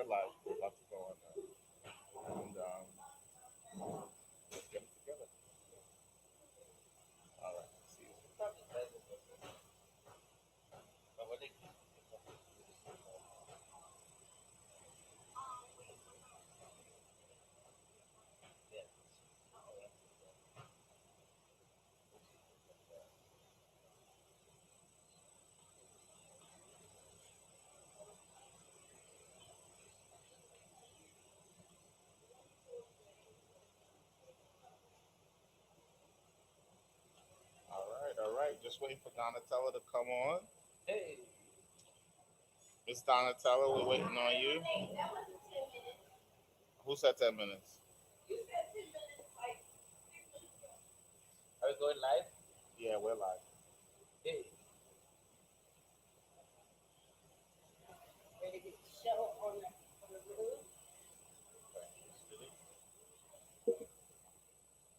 live. We're about to go on and let's get it together. All right. See you. All right. All right. Just waiting for Donatella to come on. Hey, Miss Donatella, we're waiting on you. Who said 10 minutes? are we going live? Yeah, we're live. Hey,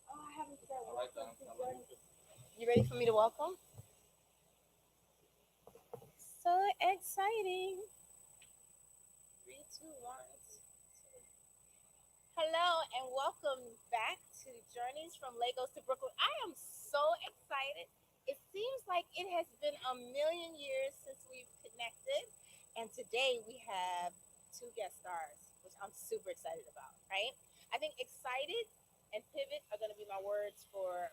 all right, Donatella. You ready for me to welcome? So exciting. Three, two, one. Hello and welcome back to Journeys from Lagos to Brooklyn. I am so excited. It seems like it has been a million years since we've connected, and today we have two guest stars, which I'm super excited about. Right? I think excited and pivot are going to be my words for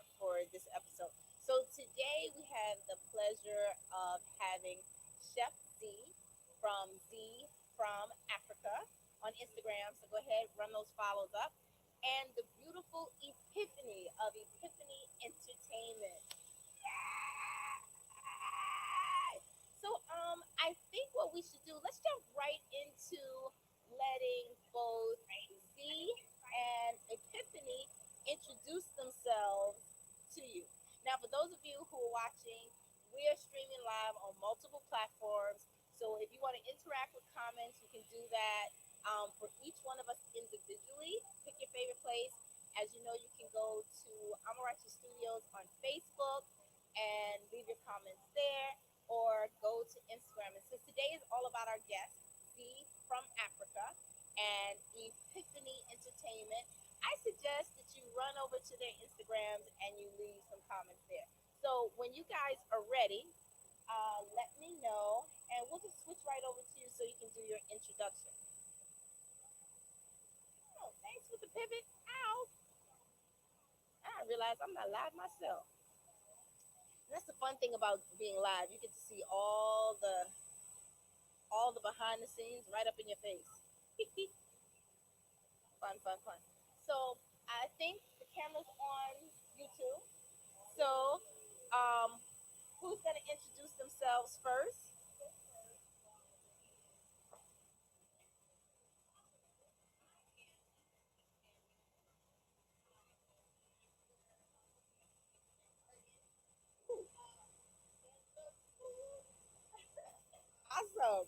this episode. So today we have the pleasure of having Chef Z from Africa on Instagram. So go ahead, run those follows up. And the beautiful Epiphany of Epiphany Entertainment. Yay! So I think what we should do, let's jump right into letting both Z and Epiphany introduce themselves to you. Now, for those of you who are watching, we are streaming live on multiple platforms. So if you want to interact with comments, you can do that for each one of us individually. Pick your favorite place. As you know, you can go to Amarachi Studios on Facebook and leave your comments there, or go to Instagram. And since today is all about our guest, Z from Africa and Epiphany Entertainment, I suggest that you run over to their Instagrams and you leave some comments there. So when you guys are ready, let me know, and we'll just switch right over to you so you can do your introduction. Oh, thanks for the pivot. Ow! I realize I'm not live myself. And that's the fun thing about being live. You get to see all the behind the scenes right up in your face. Fun, fun, fun. So I think the camera's on YouTube. So who's gonna introduce themselves first? Awesome. That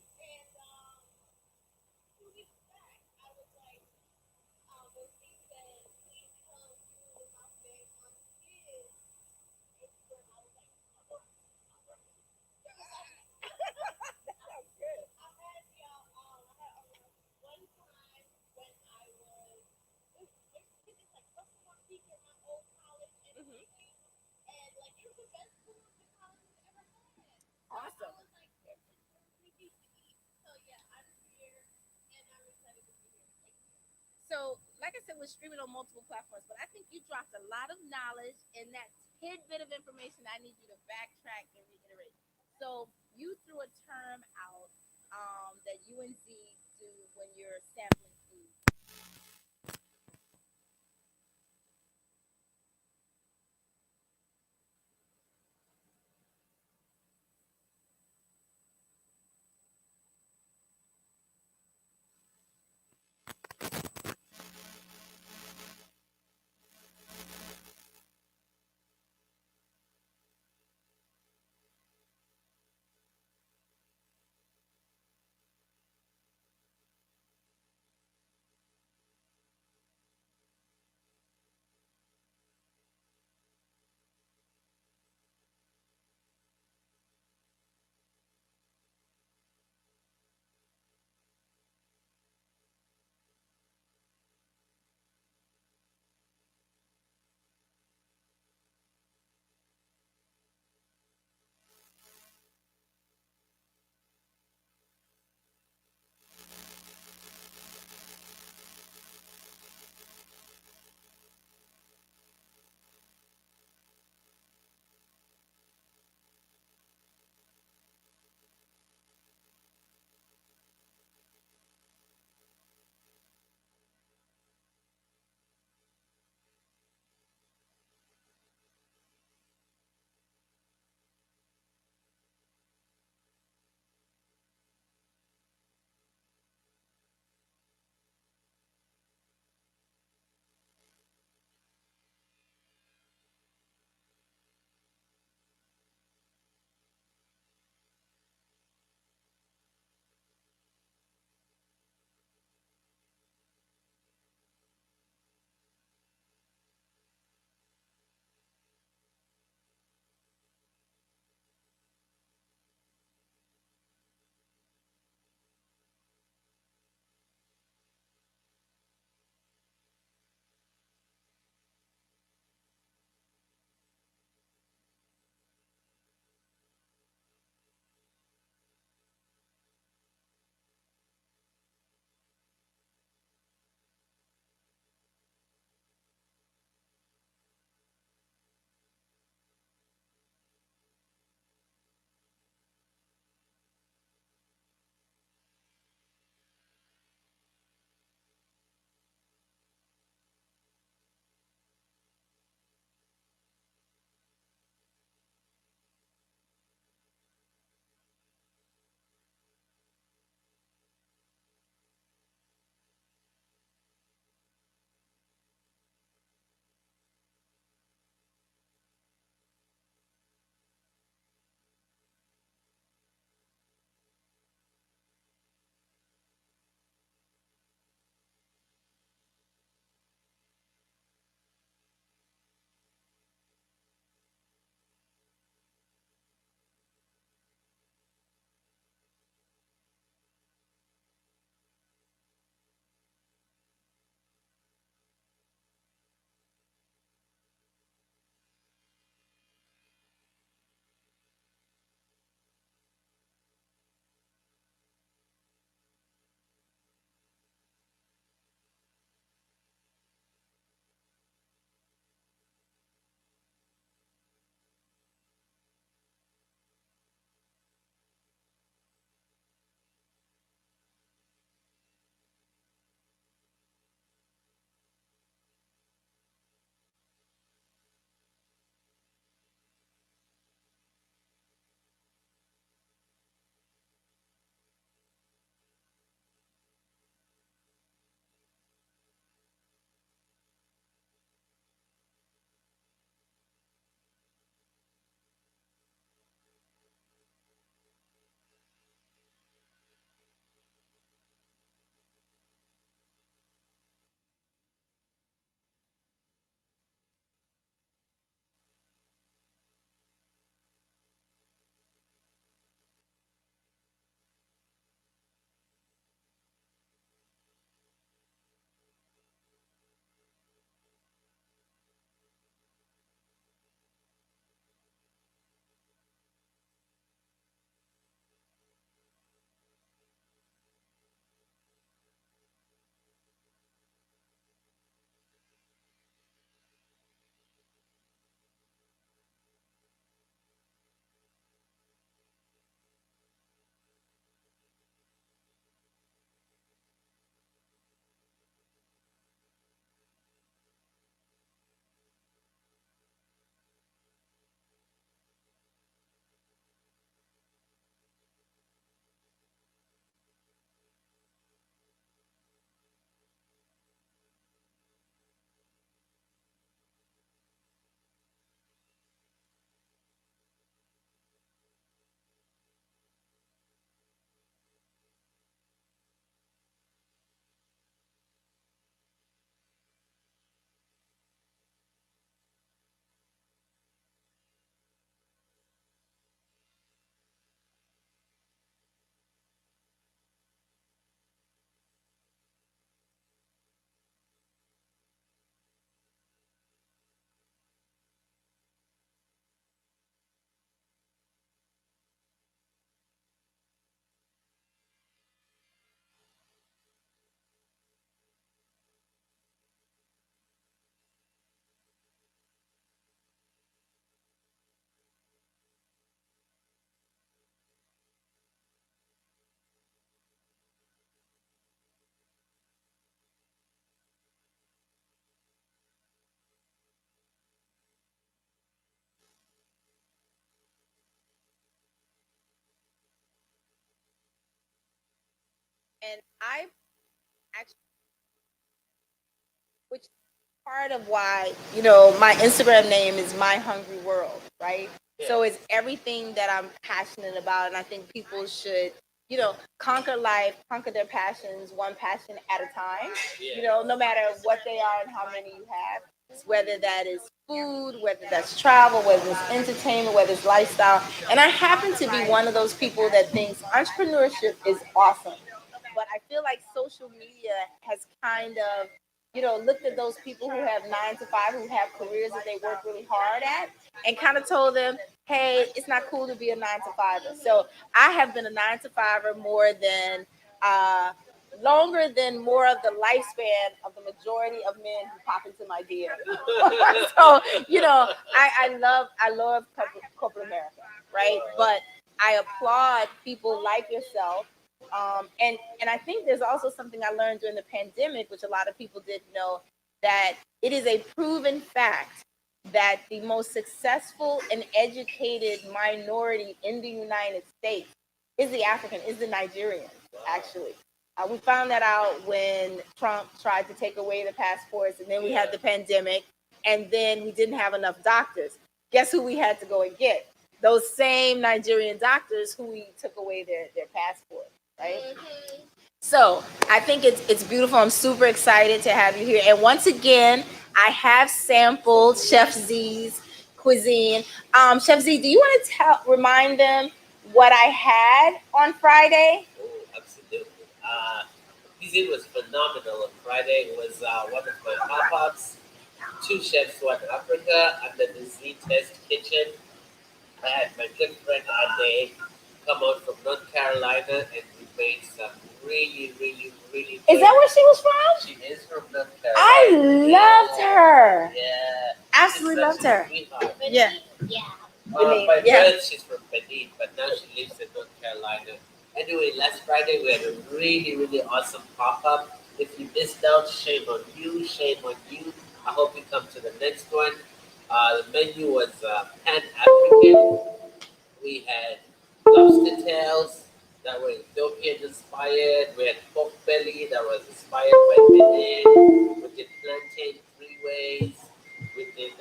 sounds good. Hmm. Awesome. So, like I said, we're streaming on multiple platforms, but I think you dropped a lot of knowledge in that tidbit of information I need you to backtrack and reiterate. So, you threw a term out that you and Z do when you're sampling food. And I actually, which is part of why, my Instagram name is My Hungry World, right? So it's everything that I'm passionate about. And I think people should, conquer life, conquer their passions, one passion at a time, no matter what they are and how many you have, whether that is food, whether that's travel, whether it's entertainment, whether it's lifestyle. And I happen to be one of those people that thinks entrepreneurship is awesome. But I feel like social media has kind of, looked at those people who have 9 to 5, who have careers that they work really hard at, and kind of told them, hey, it's not cool to be a 9 to 5er. So I have been a 9 to 5er more than, longer than more of the lifespan of the majority of men who pop into my DM. So I love corporate America, right? But I applaud people like yourself. And I think there's also something I learned during the pandemic, which a lot of people didn't know, that it is a proven fact that the most successful and educated minority in the United States is the African, is the Nigerian, actually. We found that out when Trump tried to take away the passports, and then we had the pandemic, and then we didn't have enough doctors. Guess who we had to go and get? Those same Nigerian doctors who we took away their passport, right? Mm-hmm. So I think it's beautiful. I'm super excited to have you here. And once again, I have sampled Chef Z's cuisine. Chef Z, do you want to remind them what I had on Friday? Oh, absolutely. Cuisine was phenomenal on Friday. It was one of my pop-ups. Two chefs, one Africa, under the Z Test Kitchen. I had my good friend Ade come out from North Carolina, and we made some really, really, really Is good. that where she was from? She is from North I Carolina. loved her. Yeah. Absolutely loved her. Sweetheart. Yeah. By Yeah. birth, she's from Benin, but now she lives in North Carolina. Anyway, last Friday we had a really, really awesome pop up. If you missed out, shame on you, shame on you. I hope you come to the next one. The menu was Pan African. We had lobster tails that were Ethiopian inspired. We had pork belly that was inspired by Benin. We did plantain three ways. We did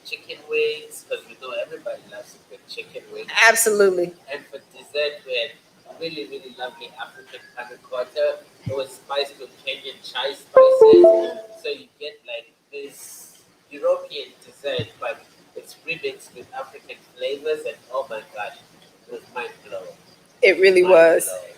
chicken wings because we know everybody loves a good chicken wing. Absolutely. And for dessert, we had really, really lovely African panna cotta. It was spiced with Kenyan chai spices. So you get like this European dessert, but it's remixed with African flavors. And oh my gosh, it was mind blowing. It really Mind was. blowing.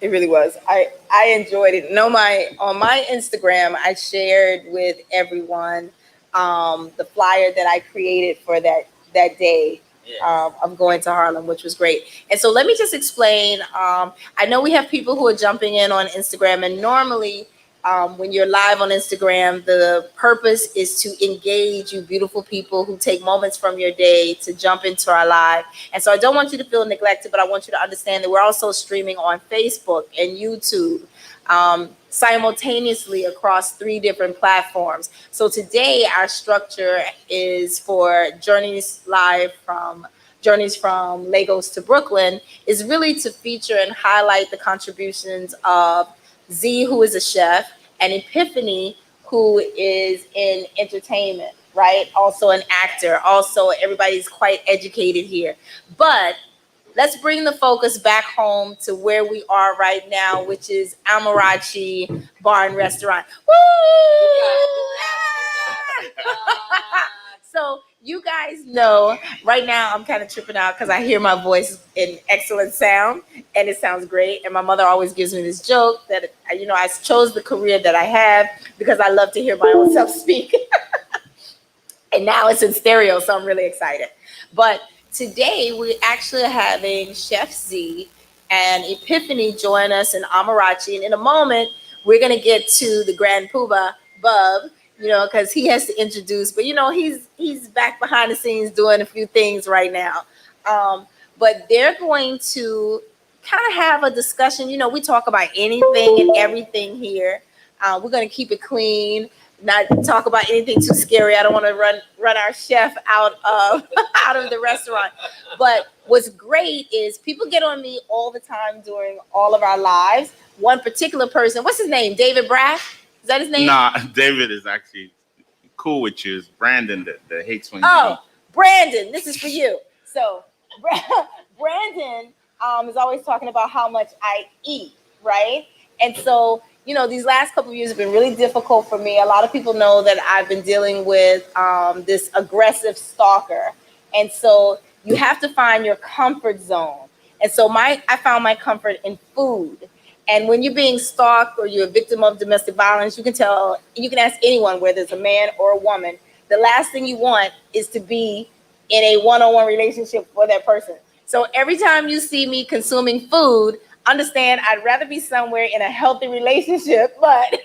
It really was. I enjoyed it. No, my on my Instagram, I shared with everyone the flyer that I created for that day Yes. of going to Harlem, which was great. And so let me just explain. I know we have people who are jumping in on Instagram, and normally when you're live on Instagram, the purpose is to engage you beautiful people who take moments from your day to jump into our live. And so I don't want you to feel neglected, but I want you to understand that we're also streaming on Facebook and YouTube simultaneously across 3 different platforms. So today our structure is for Journeys from Lagos to Brooklyn is really to feature and highlight the contributions of Z, who is a chef, and Epiphany, who is in entertainment, right? Also an actor. Also, everybody's quite educated here. But let's bring the focus back home to where we are right now, which is Amarachi Bar and Restaurant. Woo! So you guys know right now I'm kind of tripping out because I hear my voice in excellent sound and it sounds great. And my mother always gives me this joke that I chose the career that I have because I love to hear my own self speak. And now it's in stereo, so I'm really excited. But today we're actually having Chef Z and Epiphany join us in Amarachi. And in a moment, we're going to get to the Grand Poobah, Bub, because he has to introduce. But, he's back behind the scenes doing a few things right now. But they're going to kind of have a discussion. We talk about anything and everything here. We're going to keep it clean. not talk about anything too scary. I don't want to run our chef out of out of the restaurant. But what's great is people get on me all the time during all of our lives. One particular person, what's his name? David Braff? Is that his name? Nah, David is actually cool with you. It's Brandon that hates when you Oh, eat. Brandon, this is for you. So Brandon is always talking about how much I eat, right? And so, these last couple of years have been really difficult for me. A lot of people know that I've been dealing with this aggressive stalker. And so you have to find your comfort zone. And so I found my comfort in food. And when you're being stalked or you're a victim of domestic violence, you can ask anyone, whether it's a man or a woman, the last thing you want is to be in a one-on-one relationship with that person. So every time you see me consuming food, understand I'd rather be somewhere in a healthy relationship, but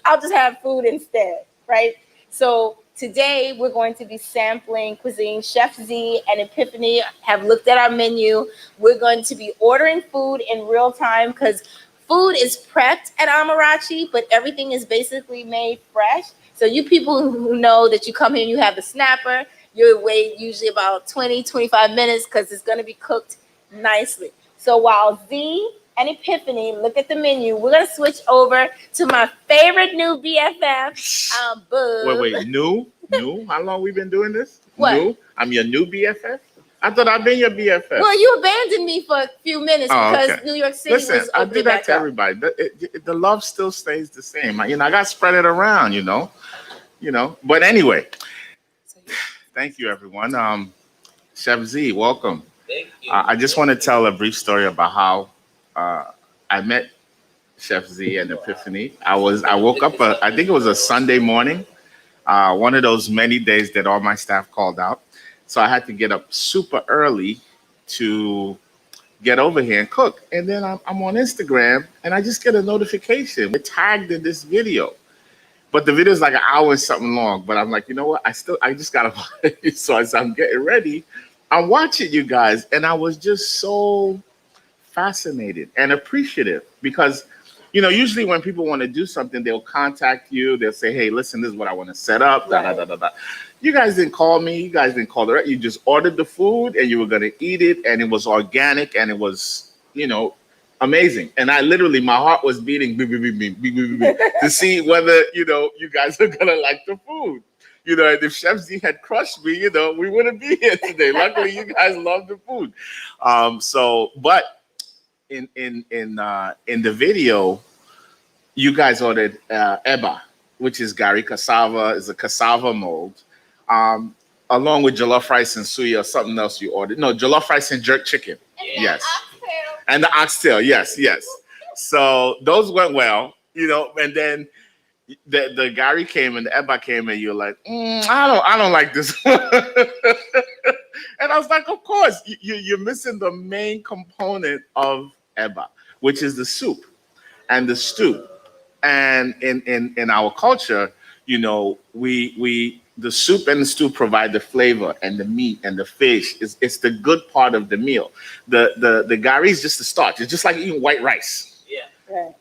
I'll just have food instead, right? So today we're going to be sampling cuisine. Chef Z and Epiphany have looked at our menu. We're going to be ordering food in real time because food is prepped at Amarachi, but everything is basically made fresh. So you people who know that you come here and you have the snapper, you wait usually about 20, 25 minutes because it's going to be cooked nicely. So while Z and Epiphany look at the menu, we're going to switch over to my favorite new BFF, Boo. Wait, new? How long we been doing this? What? New? I'm your new BFF? I thought I've been your BFF. Well, you abandoned me for a few minutes because okay. New York City Listen, was I opening do that back to up. everybody. The love still stays the same. I got to spread it around, But anyway, thank you, everyone. Chef Z, welcome. Thank you. I just want to tell a brief story about how I met Chef Z and Epiphany. I woke up, I think it was a Sunday morning, one of those many days that all my staff called out. So I had to get up super early to get over here and cook. And then I'm on Instagram and I just get a notification. We're tagged in this video. But the video is like an hour and something long. But I'm like, you know what? I just got to. So as I'm getting ready, I'm watching you guys. And I was just so fascinated and appreciative because, usually when people want to do something, they'll contact you. They'll say, hey, listen, this is what I want to set up. Da, da, da, da, da. You guys didn't call me. You guys didn't call the You just ordered the food and you were going to eat it. And it was organic and it was, amazing. And I literally, my heart was beating beep, beep, beep, beep, beep, beep, beep, to see whether, you guys are going to like the food. And if Chef Z had crushed me, we wouldn't be here today. Luckily, you guys love the food. But in the video, you guys ordered eba, which is gari cassava, is a cassava mold, along with jollof rice and suya or something else you ordered. No, jollof rice and jerk chicken. And yes. Oxtail. And the oxtail, yes. So those went well, and then the gari came and the eba came and you're like, I don't like this one. And I was like, of course, you're missing the main component of eba, which is the soup and the stew. And in our culture, we the soup and the stew provide the flavor, and the meat and the fish it's the good part of the meal. The gari is just the starch. It's just like eating white rice. Yeah. Right.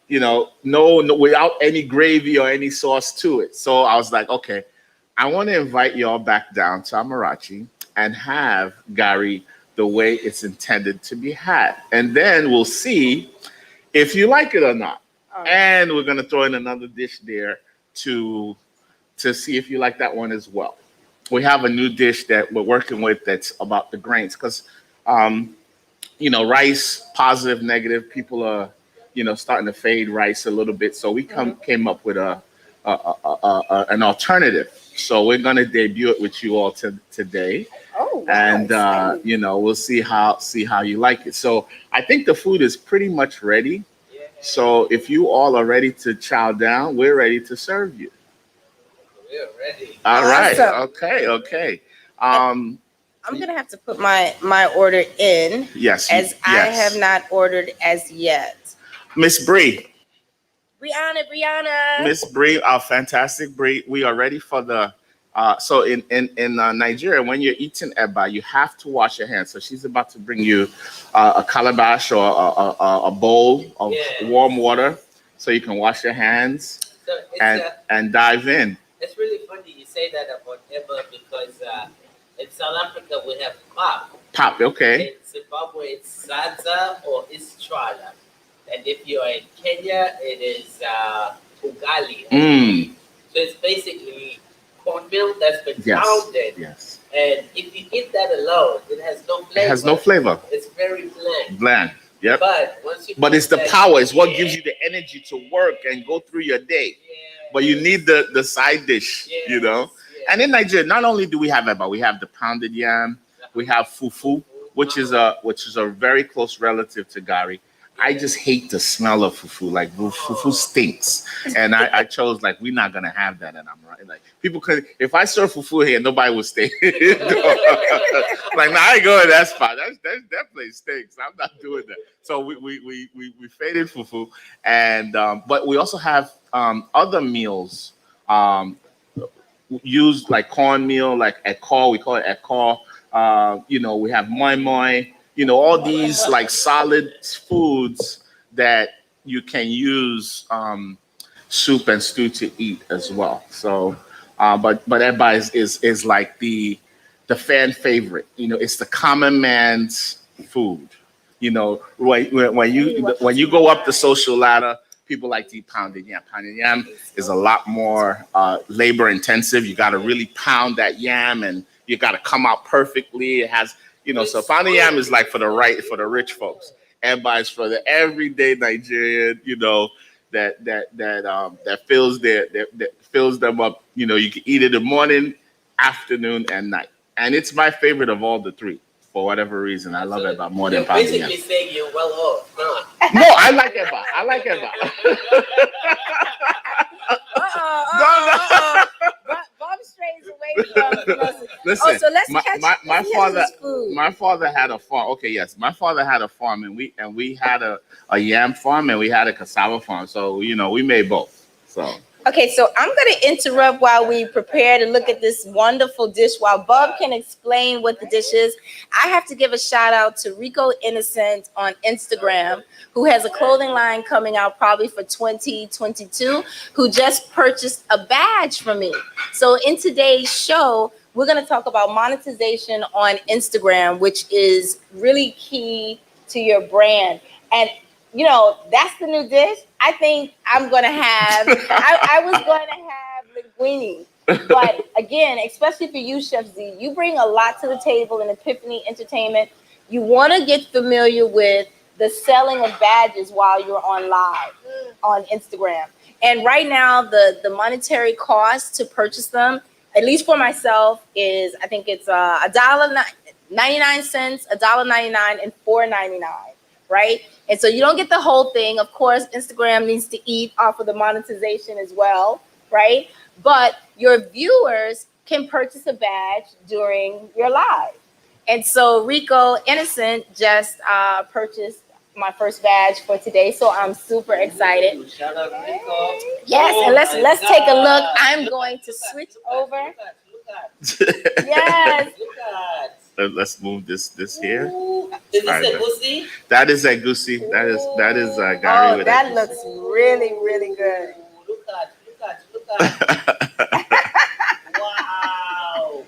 No, without any gravy or any sauce to it. So I was like, okay, I want to invite y'all back down to Amarachi and have gari the way it's intended to be had. And then we'll see if you like it or not. And we're going to throw in another dish there to see if you like that one as well. We have a new dish that we're working with that's about the grains because, rice, positive, negative, people are, starting to fade rice a little bit. So we came up with an alternative. So we're going to debut it with you all today. Oh, wow, and exciting. we'll see how you like it. So I think the food is pretty much ready. So if you all are ready to chow down, we're ready to serve you. We're ready. All right. Awesome. Okay. I'm gonna have to put my order in. Yes. As I have not ordered as yet. Miss Bree. Brianna. Miss Bree, our fantastic Bree. We are ready for the. So in Nigeria, when you're eating eba, you have to wash your hands. So she's about to bring you a calabash or a bowl of warm water, so you can wash your hands and dive in. It's really funny you say that about Eba because in South Africa we have pop. Pop, okay. In Zimbabwe it's Zaza or Istrala. And if you're in Kenya, it is Ugali. Mm. So it's basically cornmeal that's been Yes. pounded. Yes. And if you eat that alone, it has no flavor. It has no flavor. It's very bland. Bland. Yep. But once you But put it's the that- power. It's what Yeah, gives you the energy to work and go through your day. yeah, But you need the side dish, yes, you know. yes. And in Nigeria, not only do we have eba, we have the pounded yam, we have fufu, which is a very close relative to gari. I just hate the smell of fufu. Like fufu stinks, and I chose like we're not gonna have that, and I'm right. Like people could, if I serve fufu here, nobody would stay. Like nah, I ain't going to that spot. That place stinks. I'm not doing that. So we faded fufu, and but we also have other meals used like cornmeal, like ekor. We call it ekor. You know, we have moi moi. You know, all these like solid foods that you can use soup and stew to eat as well. So, but eba is like the fan favorite. You know, it's the common man's food. You know, when you go up the social ladder, people like to eat pounded yam. Pounded yam is a lot more labor intensive. You got to really pound that yam, and you got to come out perfectly. It has, you know, so pounded yam is like for the rich folks. Eba is for the everyday Nigerian, you know, that fills that fills them up. You know, you can eat it in the morning, afternoon, and night. And it's my favorite of all the three. For whatever reason, I love Eba more than You're pounded yam. basically saying you're well off, huh? No, I like Eba. I like Eba. Bob strays away from us. Listen, Oh, so let's my, catch my, my let's catch father this food. my father had a farm. Okay, yes, my father had a farm, and we had a yam farm, and we had a cassava farm. So you know, we made both. So Okay, so I'm going to interrupt while we prepare to look at this wonderful dish while Bob can explain what the dish is. I have to give a shout out to Rico Innocent on Instagram, who has a clothing line coming out probably for 2022, who just purchased a badge from me. So in today's show, we're going to talk about monetization on Instagram, which is really key to your brand. And you know, that's the new dish. I think I'm gonna have. I was going to have linguine, but again, especially for you, Chef Z, you bring a lot to the table in Epiphany Entertainment. You want to get familiar with the selling of badges while you're on live on Instagram. And right now, the monetary cost to purchase them, at least for myself, is I think it's $1.99, $1.99, and $4.99. Right? And so you don't get the whole thing. Of course, Instagram needs to eat off of the monetization as well, right? But your viewers can purchase a badge during your live. And so Rico Innocent just purchased my first badge for today, so I'm super excited. Shout out Rico. Yes, Oh and let's my take a look. God. I'm going to switch over. Look at. Yes. Look at. let's move this here. Ooh. Is this a pussy? That is a goosey. That is gari Oh, with that egusi. looks really, really good. Look at. Wow.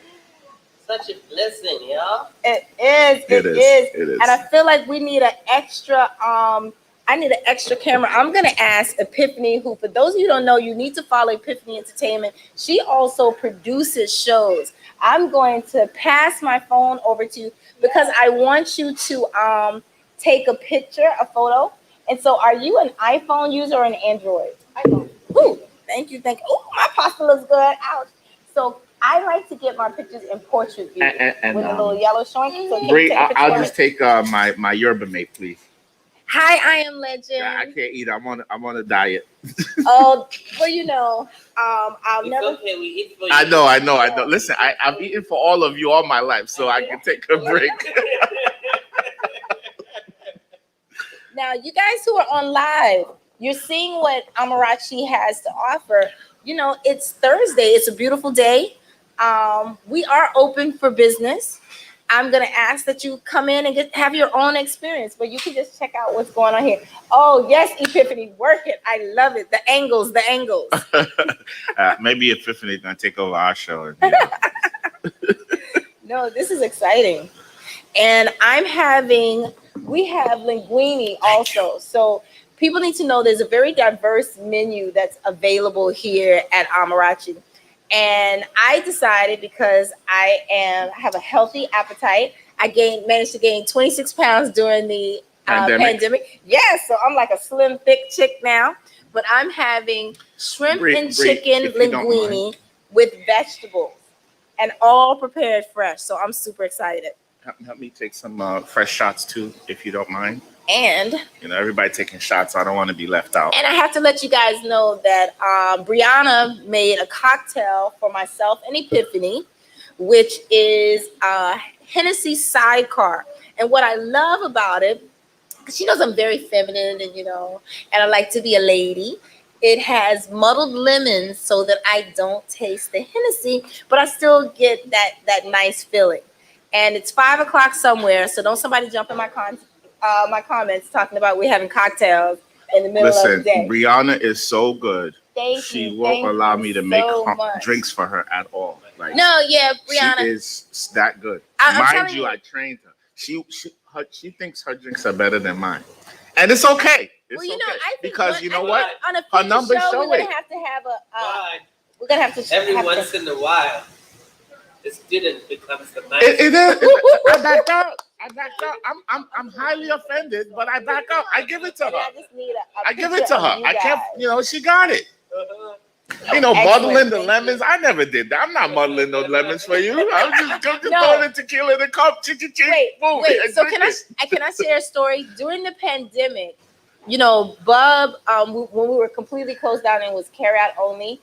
Such a blessing, yeah. It is. It is. And I feel like we need an extra. I need an extra camera. I'm gonna ask Epiphany, who, for those of you who don't know, you need to follow Epiphany Entertainment. She also produces shows. I'm going to pass my phone over to you because I want you to take a picture, a photo. And so, are you an iPhone user or an Android? iPhone. Ooh, thank you. Oh, my pasta looks good. Ouch. So I like to get my pictures in portrait view And, with a little yellow showing. So can you Bree, take a picture I'll for me? just take my yerba mate, please. Hi, I am Legend. Yeah, I can't eat. I'm on a diet. Oh, well, you know, I'll It's never. okay, we eat for you. I know. Listen, I've eaten for all of you all my life, so I can take a break. Now, you guys who are on live, you're seeing what Amarachi has to offer. You know, it's Thursday. It's a beautiful day. We are open for business. I'm gonna ask that you come in and have your own experience, but you can just check out what's going on here. Oh yes, Epiphany, work it. I love it. The angles, the angles. Maybe Epiphany is gonna take over our show. And, No, this is exciting. And we have linguine also. So people need to know there's a very diverse menu that's available here at Amarachi. And I decided, because I have a healthy appetite. I managed to gain 26 pounds during the pandemic. Yes, so I'm like a slim, thick chick now. But I'm having shrimp and chicken linguine with vegetables, and all prepared fresh. So I'm super excited. help me take some fresh shots too, if you don't mind. And Everybody taking shots. I don't want to be left out. I have to let you guys know that Brianna made a cocktail for myself and Epiphany, which is Hennessy Sidecar. And what I love about it, because she knows I'm very feminine and I like to be a lady. It has muddled lemons so that I don't taste the Hennessy, but I still get that nice feeling. And it's 5 o'clock somewhere, so don't somebody jump in my comments talking about we're having cocktails in the middle of the day. Brianna is so good. She won't allow me to make drinks for her at all. Like, no, yeah, Brianna. She is that good. Mind you, I trained her. She thinks her drinks are better than mine. And it's okay. It's okay. I think because you know what? On a her numbers show we're it. gonna have to have we're gonna have to every once in a while. The student becomes the man. It is. I backed out. I'm highly offended, but I back up. I give it to her. I just need I give it to her. I can't. She got it. Uh-huh. Muddling the lemons. I never did that. I'm not muddling no lemons for you. I'm just throwing the tequila in the cup. Wait. So can I share a story? During the pandemic, Bub, when we were completely closed down and was carry out only,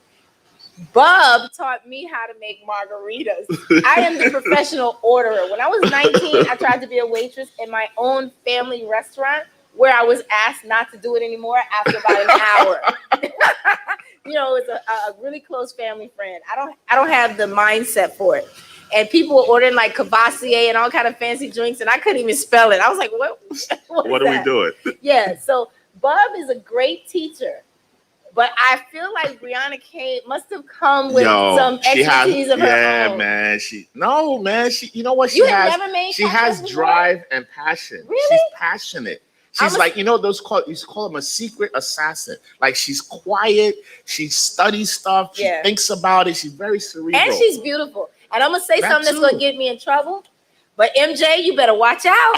Bub taught me how to make margaritas. I am the professional orderer. When I was 19, I tried to be a waitress in my own family restaurant, where I was asked not to do it anymore after about an hour. It's a really close family friend. I don't have the mindset for it. And people were ordering like Cavassier and all kind of fancy drinks, and I couldn't even spell it. I was like, what are we doing? Yeah, so Bub is a great teacher. But I feel like Brianna must have come with some expertise of her own. Yeah, man. She you know what she you has? Never made she has drive and passion. Really? She's passionate. She's like, those you call them a secret assassin. Like, she's quiet, she studies stuff, she thinks about it, she's very cerebral. And she's beautiful. And I'm gonna say something that's gonna get me in trouble. But MJ, you better watch out.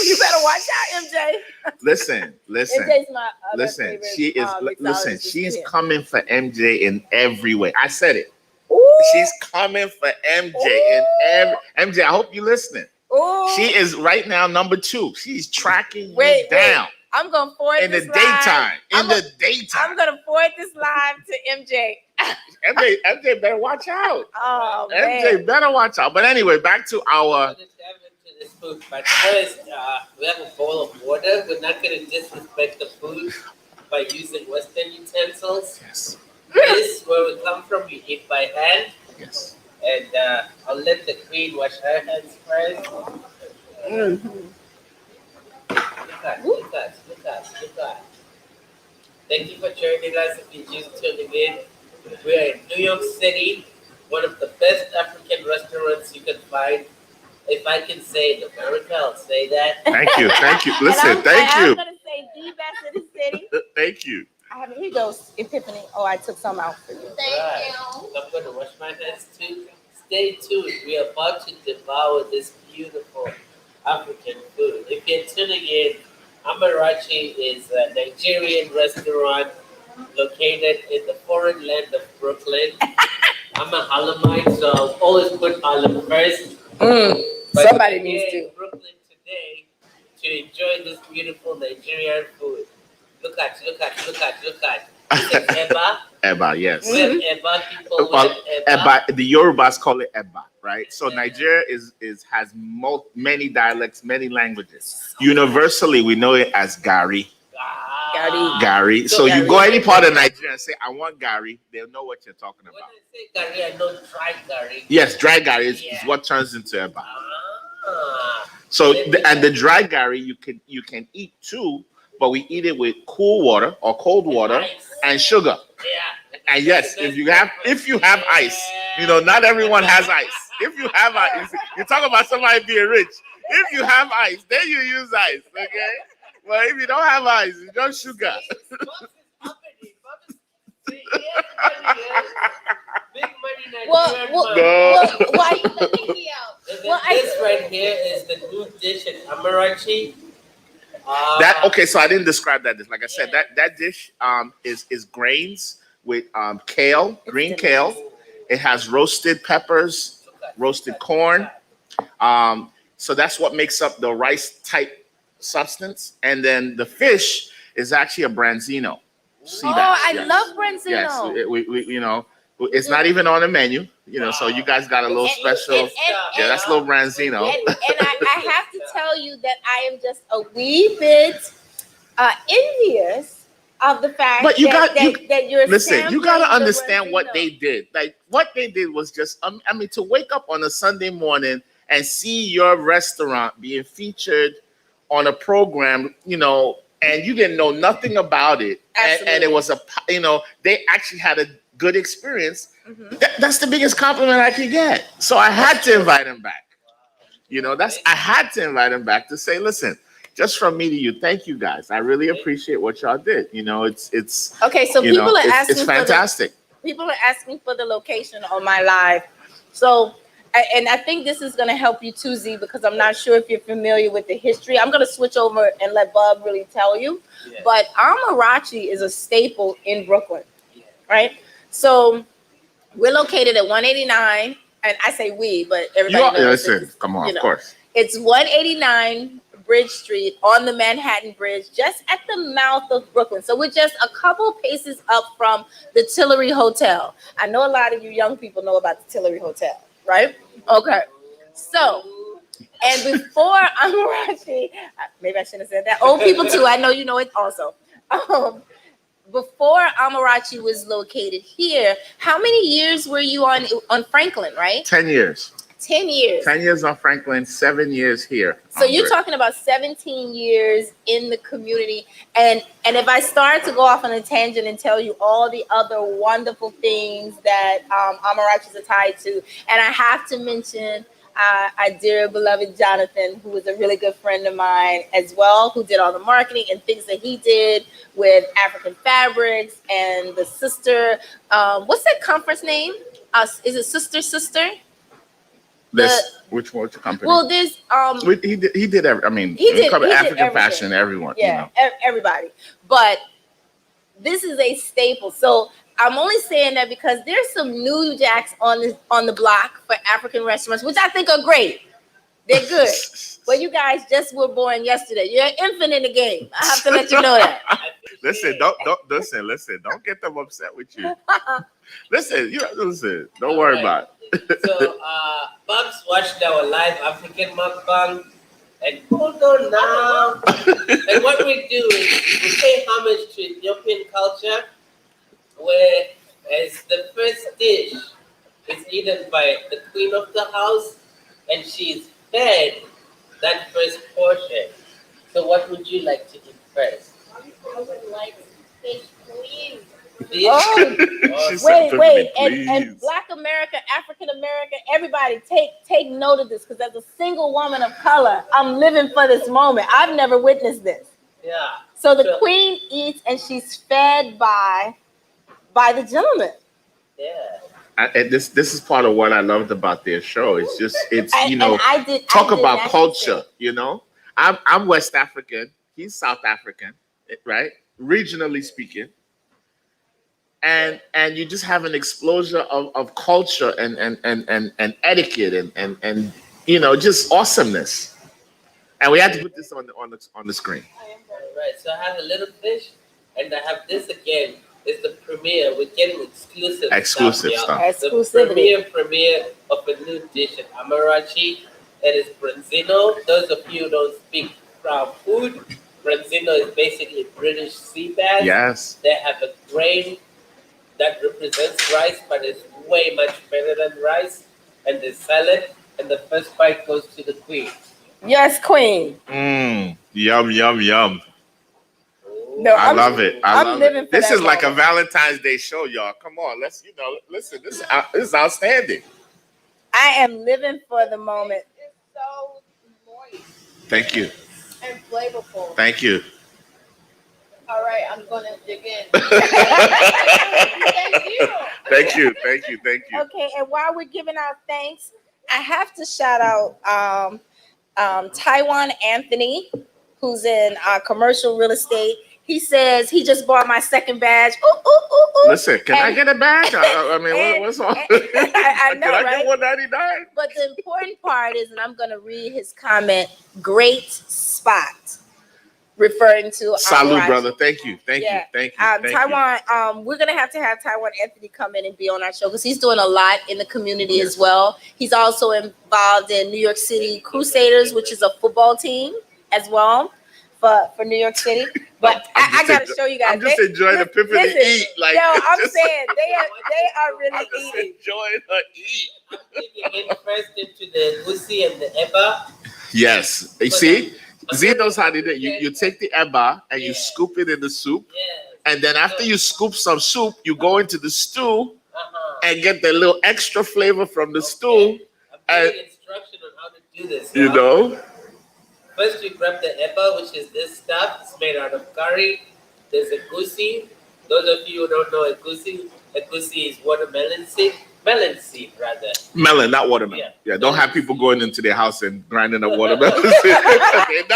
You better watch out, MJ. Listen. MJ's my listen. favorite, She is. Listen. She's coming for MJ in every way. I said it. Ooh. She's coming for MJ in every. MJ, I hope you're listening. Ooh. She is right now number 2. She's tracking you down. I'm gonna forward in this the daytime. I'm gonna forward this live to MJ. MJ better watch out. Oh, MJ man. better watch out. But anyway, back to our. But first, we have a bowl of water. We're not going to disrespect the food by using Western utensils. Yes. This, where we come from, we eat by hand. Yes. And I'll let the queen wash her hands first. Mm-hmm. Look at. Thank you for joining us. If you're just tuning in, we are in New York City, one of the best African restaurants you can find. If I can say it in America, I'll say that. Thank you. Listen, thank you. I'm going to say the best in the city. Thank you. Here goes Epiphany. Oh, I took some out for you. Thank you. I'm going to wash my hands too. Stay tuned. We are about to devour this beautiful African food. If you're tuning in, Amarachi is a Nigerian restaurant located in the foreign land of Brooklyn. I'm a Harlemite, so I'll always put Harlem first. But somebody needs to. In Brooklyn today to enjoy this beautiful Nigerian food. Look at. This is Eba. Eba, yes. We have Eba. People with Eba. The Yorubas call it Eba, right? So Nigeria has many dialects, many languages. Universally, we know it as Gari. Gari. So you go any part of Nigeria and say, I want Gari, they'll know what you're talking about. When I say Gari, I know dry Gari. Yes, dry Gari is what turns into Eba. So and the dry gari you can eat too, but we eat it with cool water or cold water and sugar. Yeah. And yes, if you have ice, not everyone has ice. If you have ice, you talk about somebody being rich. If you have ice, then you use ice, okay? But if you don't have ice, you don't sugar. Big money Well, Nigerian well, man. why you letting me out? And then Well, this right here is the new dish in Amarachi. So I didn't describe that dish. Like I said, that dish is grains with kale, green kale. It has roasted peppers, roasted corn. So that's what makes up the rice type substance. And then the fish is actually a branzino. See that? I Yes. love branzino. Yes, it's not even on the menu. So you guys got a little special. That's a little branzino. And I have to tell you that I am just a wee bit envious of the fact But that you're listen. You got to sampling the understand what branzino. they did. Like what they did was just. To wake up on a Sunday morning and see your restaurant being featured on a program, and you didn't know nothing about it, and it was they actually had a good experience. Mhm. That's the biggest compliment I could get. So I had to invite him back. I had to invite him back to say, listen, just from me to you, thank you guys. I really appreciate what y'all did. It's Okay, so people are asking it's fantastic. People are asking for the location on my live. So, and I think this is going to help you too, Z, because I'm not sure if you're familiar with the history. I'm going to switch over and let Bub really tell you. Yeah. But Amarachi is a staple in Brooklyn, right? So we're located at 189, and I say we, but everybody knows. Listen, come on, of course. It's 189 Bridge Street on the Manhattan Bridge, just at the mouth of Brooklyn. So we're just a couple paces up from the Tillery Hotel. I know a lot of you young people know about the Tillery Hotel, right? Okay. So, and before Amarachi, maybe I shouldn't have said that. Old people too, I know you know it also. Before Amarachi was located here, how many years were you on Franklin, right? 10 years. 10 years. 10 years on Franklin, 7 years here. So you're talking about 17 years in the community. And if I start to go off on a tangent and tell you all the other wonderful things that Amarachis are tied to, and I have to mention our dear beloved Jonathan, who is a really good friend of mine as well, who did all the marketing and things that he did with African Fabrics and the sister, what's that conference name? Is it Sister? Which company? Well, there's he did every, he did African fashion, everyone. Yeah, everybody. But this is a staple. So I'm only saying that because there's some new jacks on the block for African restaurants, which I think are great. They're good. But you guys just were born yesterday. You're an infant in the game. I have to let you know that. Listen, don't get them upset with you. Listen, don't worry about it. So, Bubs watched our live African mukbang, and hold on now. And what we do is we pay homage to Ethiopian culture, where as the first dish is eaten by the queen of the house, and she's fed that first portion. So, what would you like to eat first? I would like fish, please. Wait, and Black America, African America, everybody take note of this, because as a single woman of color, I'm living for this moment. I've never witnessed this. Yeah. So the queen eats and she's fed by the gentleman. Yeah. And this is part of what I loved about their show. It's just talk about culture. I'm West African. He's South African, right? Regionally speaking. And you just have an explosion of culture and etiquette and just awesomeness. And we had to put this on the screen. Right. So I have a little fish, and I have this again. It's the premiere. We're getting exclusive stuff. The premiere of a new dish at Amarachi. That is branzino. Those of you who don't speak food, branzino is basically British sea bass. Yes. They have a grain that represents rice, but it's way much better than rice. And the salad, and the first bite goes to the queen. Yes, Queen. Yum, yum, yum. No, I love it. I I'm love living it. for This that is like a moment. Valentine's Day show, y'all. Come on, let's listen. This is outstanding. I am living for the moment. It's so moist Thank you. and flavorful. Thank you. All right, I'm gonna dig in. Thank you. Thank you. Thank you. Thank you. Okay, and while we're giving out thanks, I have to shout out Taiwan Anthony, who's in commercial real estate. He says he just bought my second badge. Ooh, ooh, ooh, ooh. Listen, can I And- get a bag? I mean, and- what's on? I know, Can I right? get $1.99? But the important part is, and I'm going to read his comment, great spot, referring to Salud, Amarachi. brother. Thank you. Thank you. Yeah. Thank you. Thank you. Taiwan, we're gonna have Taiwan Anthony come in and be on our show because he's doing a lot in the community as well. He's also involved in New York City Crusaders, which is a football team as well for New York City. But I gotta show you guys. I'm just enjoying Epiphany eat. Like, yo, I'm just- saying they are really I'm just eating. enjoying her eat. I'm digging in first into the goosey and the eba. Yes. You see, Z knows how to do it. You take the eba and you Yeah. scoop it in the soup. Yes. And then after you scoop some soup, you go into the stew Uh-huh. and get the little extra flavor from the stew. I'm And giving instruction on how to do this. you know, First, we grab the eba, which is this stuff. It's made out of curry. There's a goosey. Those of you who don't know a goosey is watermelon seed. Melon seed, rather. melon, not watermelon. Yeah. Yeah, don't have people going into their house and grinding up watermelon. They're not gonna get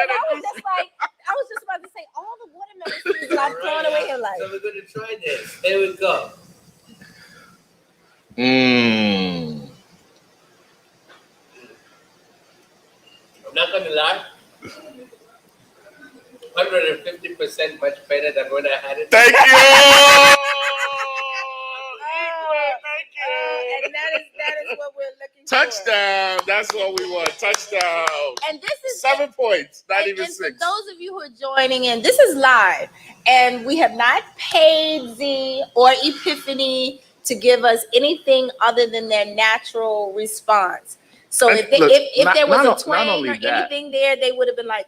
I a was just like, I was just about to say all the watermelon seeds that I've thrown away in life. So we're going to try this. There we go. Mmm. I'm not going to lie. 150% much better than when I had it. Thank you. And that is what we're looking for. Touchdown. That's what we want. Touchdown. And this is 7 points, not even and 6. for those of you who are joining in, this is live, and we have not paid Z or Epiphany to give us anything other than their natural response. So And if they, look, if there was not a twang only or that. anything there, they would have been like,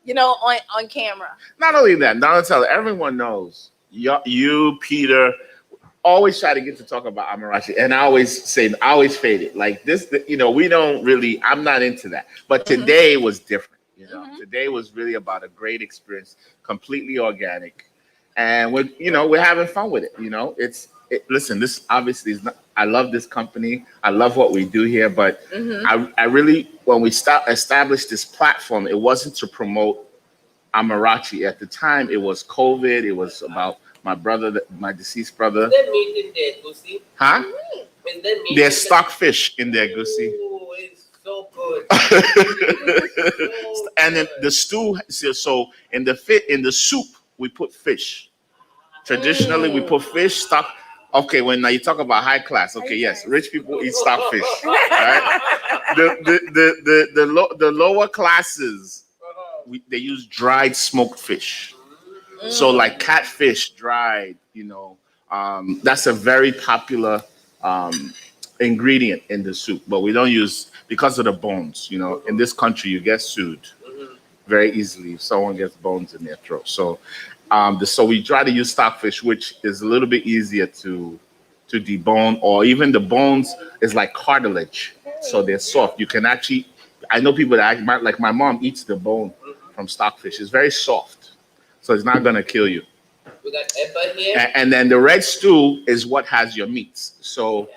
on camera. Not only that, Donatello, everyone knows you, Peter, always try to get to talk about Amarachi. And I always fade it. Like this, we don't really, I'm not into that. But today was different. Today was really about a great experience, completely organic. And we're having fun with it. Listen, this obviously is not, I love this company. I love what we do here, but I really, when we established this platform, it wasn't to promote Amarachi. At the time, it was COVID. It was about my brother, my deceased brother. Is there meat in there, goosey? Huh? Is there meat? There's stockfish in there, Goosey. Ooh, it's so good. And then the stew. So in the soup, we put fish. Traditionally, we put fish stock. Okay, when now you talk about high class. Okay, yes, rich people eat stockfish. Right? The lower classes, they use dried smoked fish. So like catfish, dried. That's a very popular ingredient in the soup. But we don't use because of the bones. In this country, you get sued very easily if someone gets bones in their throat. So. So we try to use stockfish, which is a little bit easier to debone, or even the bones is like cartilage, so they're soft. You can actually, I know people that like my mom eats the bone from stockfish. It's very soft, so it's not gonna kill you. We got eba here. And then the red stew is what has your meats. So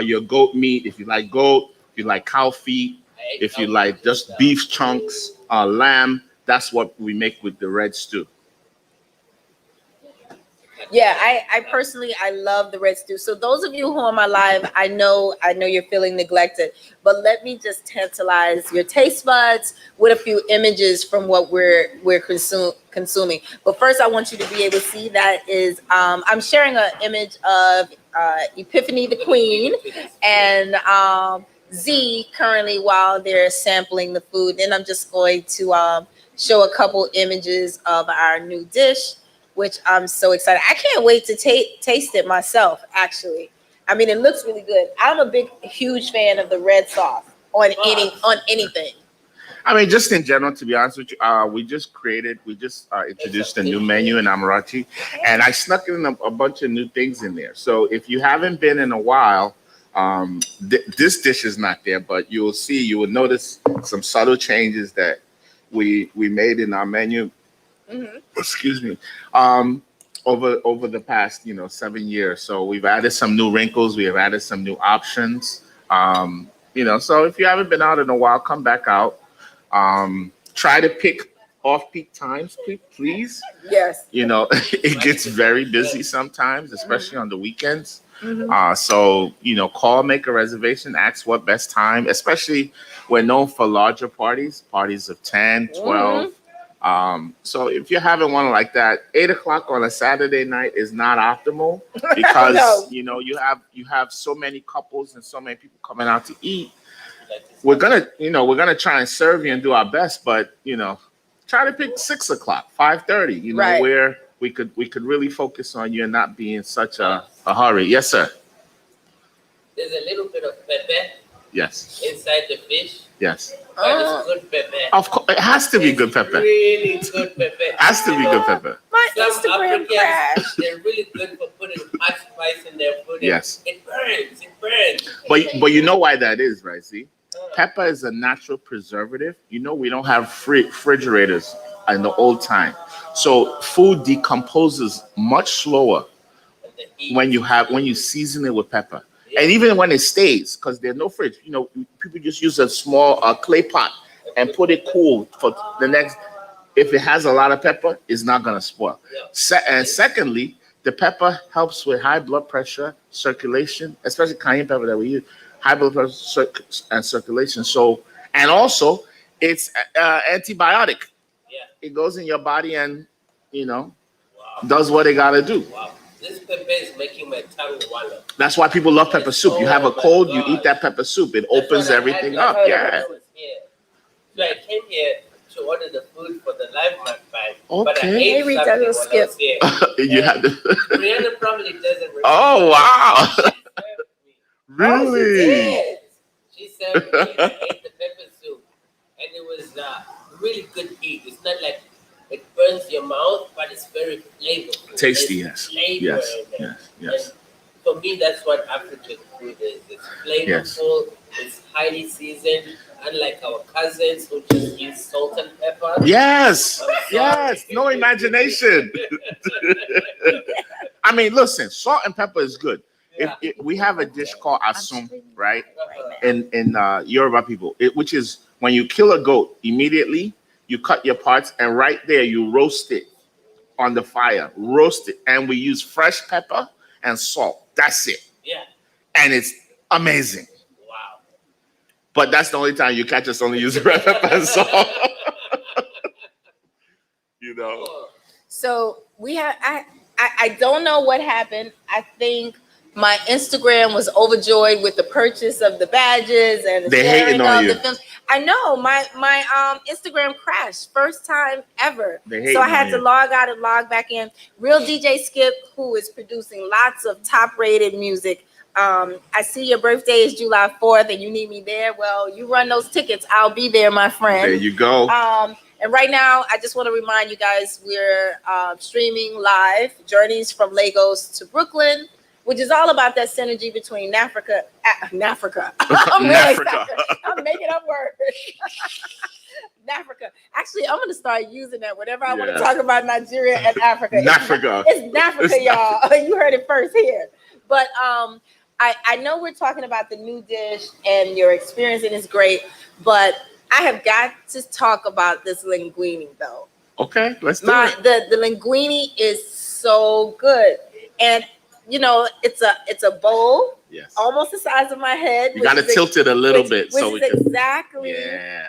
your goat meat, if you like goat, if you like cow feet, if you like just beef chunks, lamb, that's what we make with the red stew. Yeah, I personally I love the red stew. So those of you who are on my live, I know you're feeling neglected, but let me just tantalize your taste buds with a few images from what we're consuming. But first, I want you to be able to see that is I'm sharing an image of Epiphany the Queen and Z currently while they're sampling the food. Then I'm just going to show a couple images of our new dish, which I'm so excited. I can't wait to taste it myself, actually. I mean, it looks really good. I'm a huge fan of the red sauce on anything. I mean, just in general, to be honest with you, we just introduced a new menu in Amarachi, and I snuck in a bunch of new things in there. So if you haven't been in a while, this dish is not there, but you will notice some subtle changes that we made in our menu. Excuse me. Over the past 7 years, so we've added some new wrinkles. We have added some new options. So if you haven't been out in a while, come back out. Try to pick off-peak times, please. Yes. It gets very busy sometimes, especially on the weekends. Mm-hmm. So, call, make a reservation, ask what best time, especially we're known for larger parties of 10, 12. So if you're having one like that, 8 o'clock on a Saturday night is not optimal because, No. you have so many couples and so many people coming out to eat. We're gonna try and serve you and do our best, but try to pick 6 o'clock, 5:30. Right. Where we could really focus on you and not be in such a hurry. Yes, sir. There's a little bit of pepper Yes. inside the fish, Yes. but it's good pepper. Of course, it has to be good pepper. Really good pepper. Has to be good pepper. My Some Instagram Africans, crashed. they're really good for putting hot spice in their food. Yes. It burns. It burns. But you know why that is, right? See, pepper is a natural preservative. We don't have refrigerators in the old time, so food decomposes much slower when you season it with pepper. And even when it stays, because there's no fridge, people just use a small clay pot and put it cool for the next. If it has a lot of pepper, it's not gonna spoil. And secondly, the pepper helps with high blood pressure, circulation, especially cayenne pepper that we use, high blood pressure and circulation. So, and also, it's antibiotic. Yeah. It goes in your body and Wow. does what it gotta do. Wow. This pepper is making my tongue water. That's why people love pepper soup. You have a cold, you eat that pepper soup. It opens everything up. Yeah. So I came here to order the food for the live fight. Okay. But I ate Hey, Rita, something don't while I skip. was here. You had to. Brianna probably doesn't remember. Oh wow! She served me. Really? She served me. I ate the pepper soup, and it was really good heat. It's not like it burns your mouth, but it's very flavorful. Tasty, There's yes. flavor Yes, in there. yes. And for me, that's what African food is. It's flavorful. It's highly seasoned. Unlike our cousins who just use salt and pepper. Yes, I'm sorry. yes. No imagination. I mean, listen, salt and pepper is good. Yeah. We have a dish called asum, right? Uh-huh. In Yoruba people, which is when you kill a goat, immediately you cut your parts and right there you roast it on the fire, roast it, and we use fresh pepper and salt. That's it, Yeah. and it's amazing. Wow. But that's the only time you catch us only using red pepper and salt. Oh, So we have I don't know what happened. I think my Instagram was overjoyed with the purchase of the badges and the They sharing hating on of you. the films. I know my Instagram crashed first time ever. They hating So I had on to you. log out and log back in. Real DJ Skip, who is producing lots of top rated music. I see your birthday is July 4th and you need me there. Well, you run those tickets. I'll be there, my friend. There you go. And right now, I just want to remind you guys we're streaming live Journeys from Lagos to Brooklyn, which is all about that synergy between Nafrica. I'm really Nafrica. excited. I'm making up words. Nafrica. Actually, I'm going to start using that whenever I want Yeah. to talk about Nigeria and Africa. Nafrica. It's Nafrica, y'all. You heard it first here. But I know we're talking about the new dish and your experience, and it's great. But I have got to talk about this linguine, though. Okay, let's do it. The linguine is so good, and it's a bowl Yes. almost the size of my head. You got to tilt it a little bit so we which is can. exactly Yeah.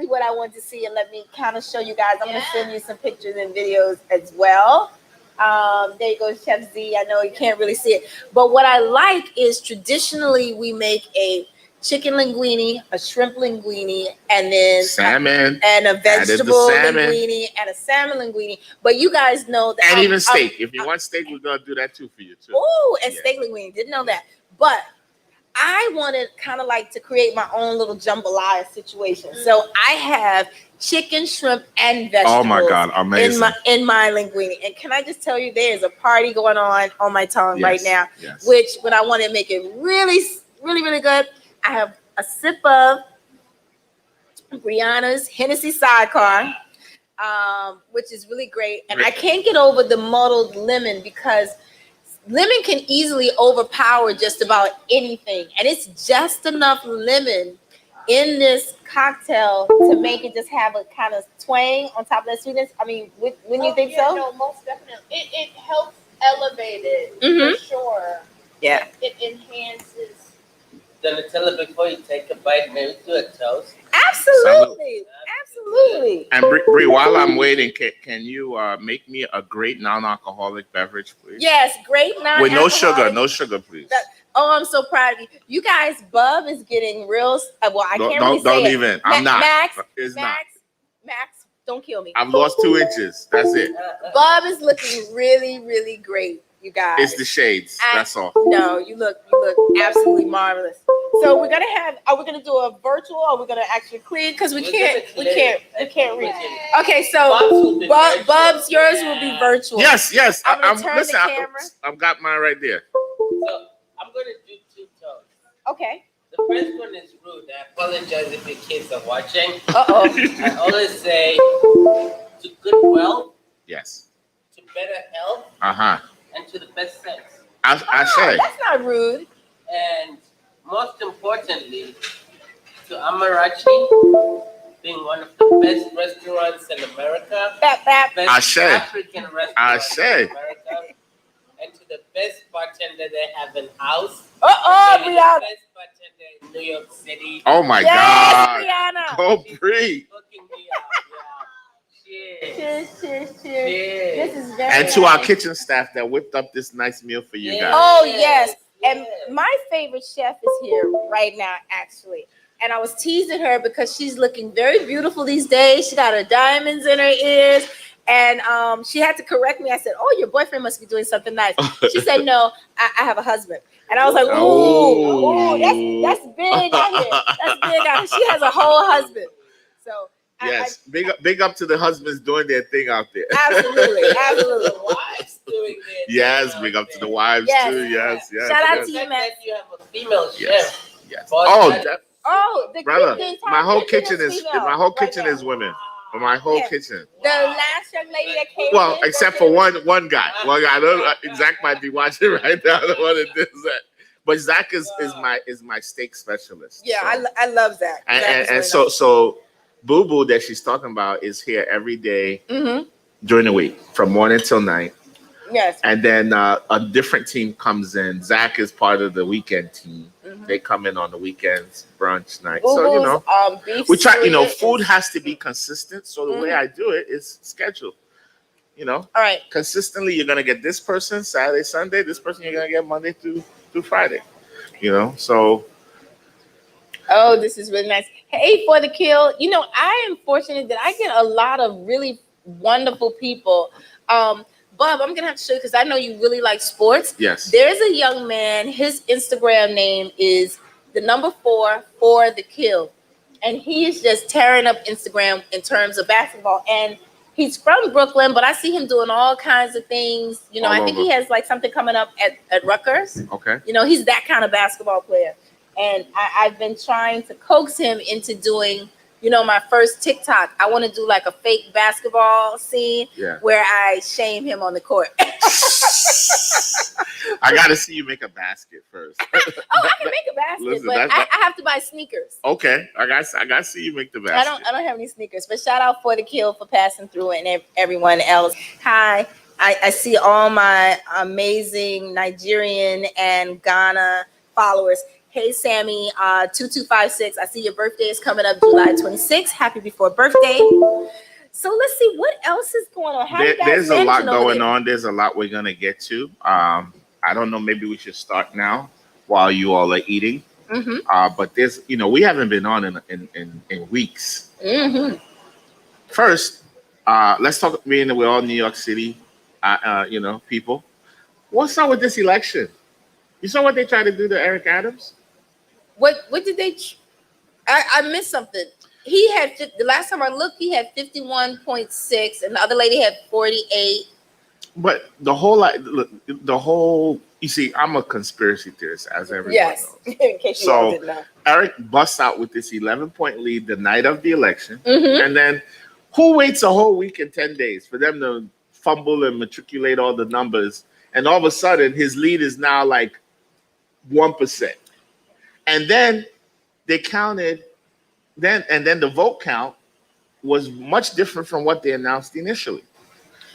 what I want to see. And let me kind of show you guys. I'm going to send you some pictures and videos as well. There you go, Chef Z. I know you can't really see it, but what I like is traditionally we make a chicken linguine, a shrimp linguine, and then Salmon and a added the vegetable salmon. linguine and a salmon linguine. But you guys know that And even steak. If you want steak, we're gonna do that too for you too. Oh, and Yeah. steak linguine. Didn't know that. But I wanted kind of like to create my own little jambalaya situation. So I have chicken, shrimp, and vegetables. Oh my God, amazing. In my linguine. And can I just tell you, there is a party going on my tongue right Yes, now. yes. Which, when I want to make it really, really, really good, I have a sip of Brianna's Hennessy Sidecar, which is really great. And I can't get over the muddled lemon because lemon can easily overpower just about anything. And it's just enough lemon in this cocktail to make it just have a kind of twang on top of that sweetness. I mean, wouldn't you think so? No, most definitely. It helps elevate it for sure. Yeah. It enhances. Donatella, before you take a bite, maybe do a toast. Absolutely. Absolutely. And Bree, while I'm waiting, can you make me a great non-alcoholic beverage, please? Yes, great With no sugar, non-alcoholic. no sugar, please. I'm so proud of you. You guys, Bub is getting real. Well, I can't really say Don't it. even. I'm not. It's not. Max, don't kill me. I've lost 2 inches. That's it. Bub is looking really, really great, you guys. It's the shades. That's all. No, you look absolutely marvelous. So are we gonna do a virtual or we're gonna actually clean? Because we can't read. Okay, so Bub's yours will be virtual. Yes. I'm gonna turn the camera. I've got mine right there. So I'm going to do 2 toasts. Okay. The first one is rude. I apologize if your kids are watching. Uh-oh. I always say to good wealth, Yes. to better health, and to the best sex. I say. That's not rude. And most importantly, to Amarachi, being one of the best restaurants in America, best African restaurant in America, and to the best bartender they have in house. Brianna. The best bartender in New York City. Oh my God. Brianna. Go Bree. Hooking me up. Yeah. Cheers. Cheers. This is very And to our kitchen staff that whipped up this nice meal for you guys. Oh yes. And my favorite chef is here right now, actually. And I was teasing her because she's looking very beautiful these days. She got her diamonds in her ears. And she had to correct me. I said, "Oh, your boyfriend must be doing something nice." She said, "No, I have a husband." And I was like, "Ooh, that's big out here. That's big out here. She has a whole husband." So yes, big up to the husbands doing their thing out there. Absolutely. The wives doing their Yes, thing big out up to there. the wives too. Yes. Shout out to you, That man. you have a female chef. Yes. Oh, the Brother, the entire my whole kitchen is female kitchen right is women. For my whole Yeah. kitchen. The last young lady that came Well, in, except for one guy. One guy. I don't, Zach might be watching right now. I don't want to do that. But Zach is my steak specialist. Yeah, so. I love Zach. And, Zach is and really nice. so Boo Boo that she's talking about is here every day during the week from morning till night. Yes. And then a different team comes in. Zach is part of the weekend team. They come in on the weekends, brunch night. So beef we try. suet Food has to be consistent. So the way I do it is schedule. All right. Consistently, you're gonna get this person Saturday, Sunday. This person you're gonna get Monday through Friday. So. Oh, this is really nice. Hey, for the kill. I am fortunate that I get a lot of really wonderful people. Bob, I'm gonna have to show you because I know you really like sports. Yes. There's a young man. His Instagram name is the number 4 for the kill, and he is just tearing up Instagram in terms of basketball. And he's from Brooklyn, but I see him doing all kinds of things. I think he has like something coming up at Rutgers. Okay. He's that kind of basketball player, and I've been trying to coax him into doing. My first TikTok, I want to do like a fake basketball scene where I shame him on the court. I got to see you make a basket first. I can make a basket, Listen, but I have to buy sneakers. Okay, I got to see you make the basket. I don't have any sneakers, but shout out for the kill for passing through and everyone else. Hi, I see all my amazing Nigerian and Ghana followers. Hey, Sammy, 2256. I see your birthday is coming up July 26th. Happy before birthday. So let's see what else is going on. There's a lot going on. There's a lot we're going to get to. I don't know. Maybe we should start now while you all are eating. But there's, we haven't been on in weeks. First, let's talk. Being we're all New York City, people. What's up with this election? You saw what they tried to do to Eric Adams? What did they? I missed something. He had the last time I looked, he had 51.6, and the other lady had 48. But the whole, you see, I'm a conspiracy theorist, as everyone Yes, knows. in case you all So didn't know. Eric busts out with this 11-point lead the night of the election, Mhm. and then who waits a whole week and 10 days for them to fumble and matriculate all the numbers, and all of a sudden his lead is now like 1%, and then they counted, then the vote count was much different from what they announced initially.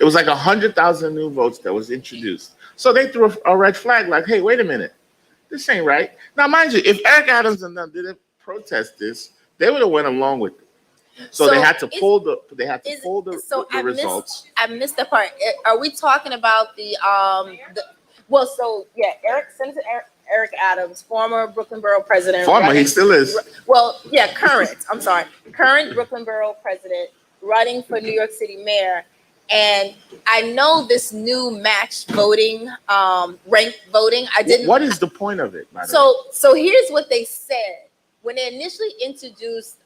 It was like 100,000 new votes that was introduced. So they threw a red flag, like, "Hey, wait a minute, this ain't right." Now, mind you, if Eric Adams and them didn't protest this, they would have went along with it. So they had to pull the results. I missed the part. Are we talking about well, so yeah, Senator Eric Adams, former Brooklyn Borough president. Former, he still is. Well, yeah, current. I'm sorry, current Brooklyn Borough president running for New York City mayor. And I know this new match voting, ranked voting. What is the point of it? By the way? So here's what they said when they initially introduced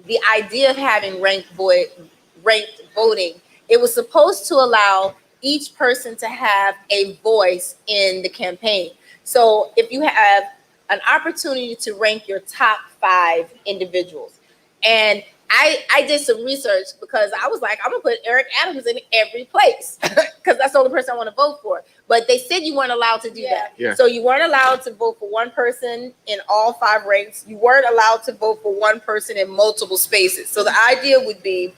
the idea of having ranked voting. It was supposed to allow each person to have a voice in the campaign. So if you have an opportunity to rank your top 5 individuals, and I did some research because I was like, I'm gonna put Eric Adams in every place because that's the only person I want to vote for. But they said you weren't allowed to do that. Yeah. So you weren't allowed to vote for one person in all 5 ranks. You weren't allowed to vote for one person in multiple spaces. So the idea would be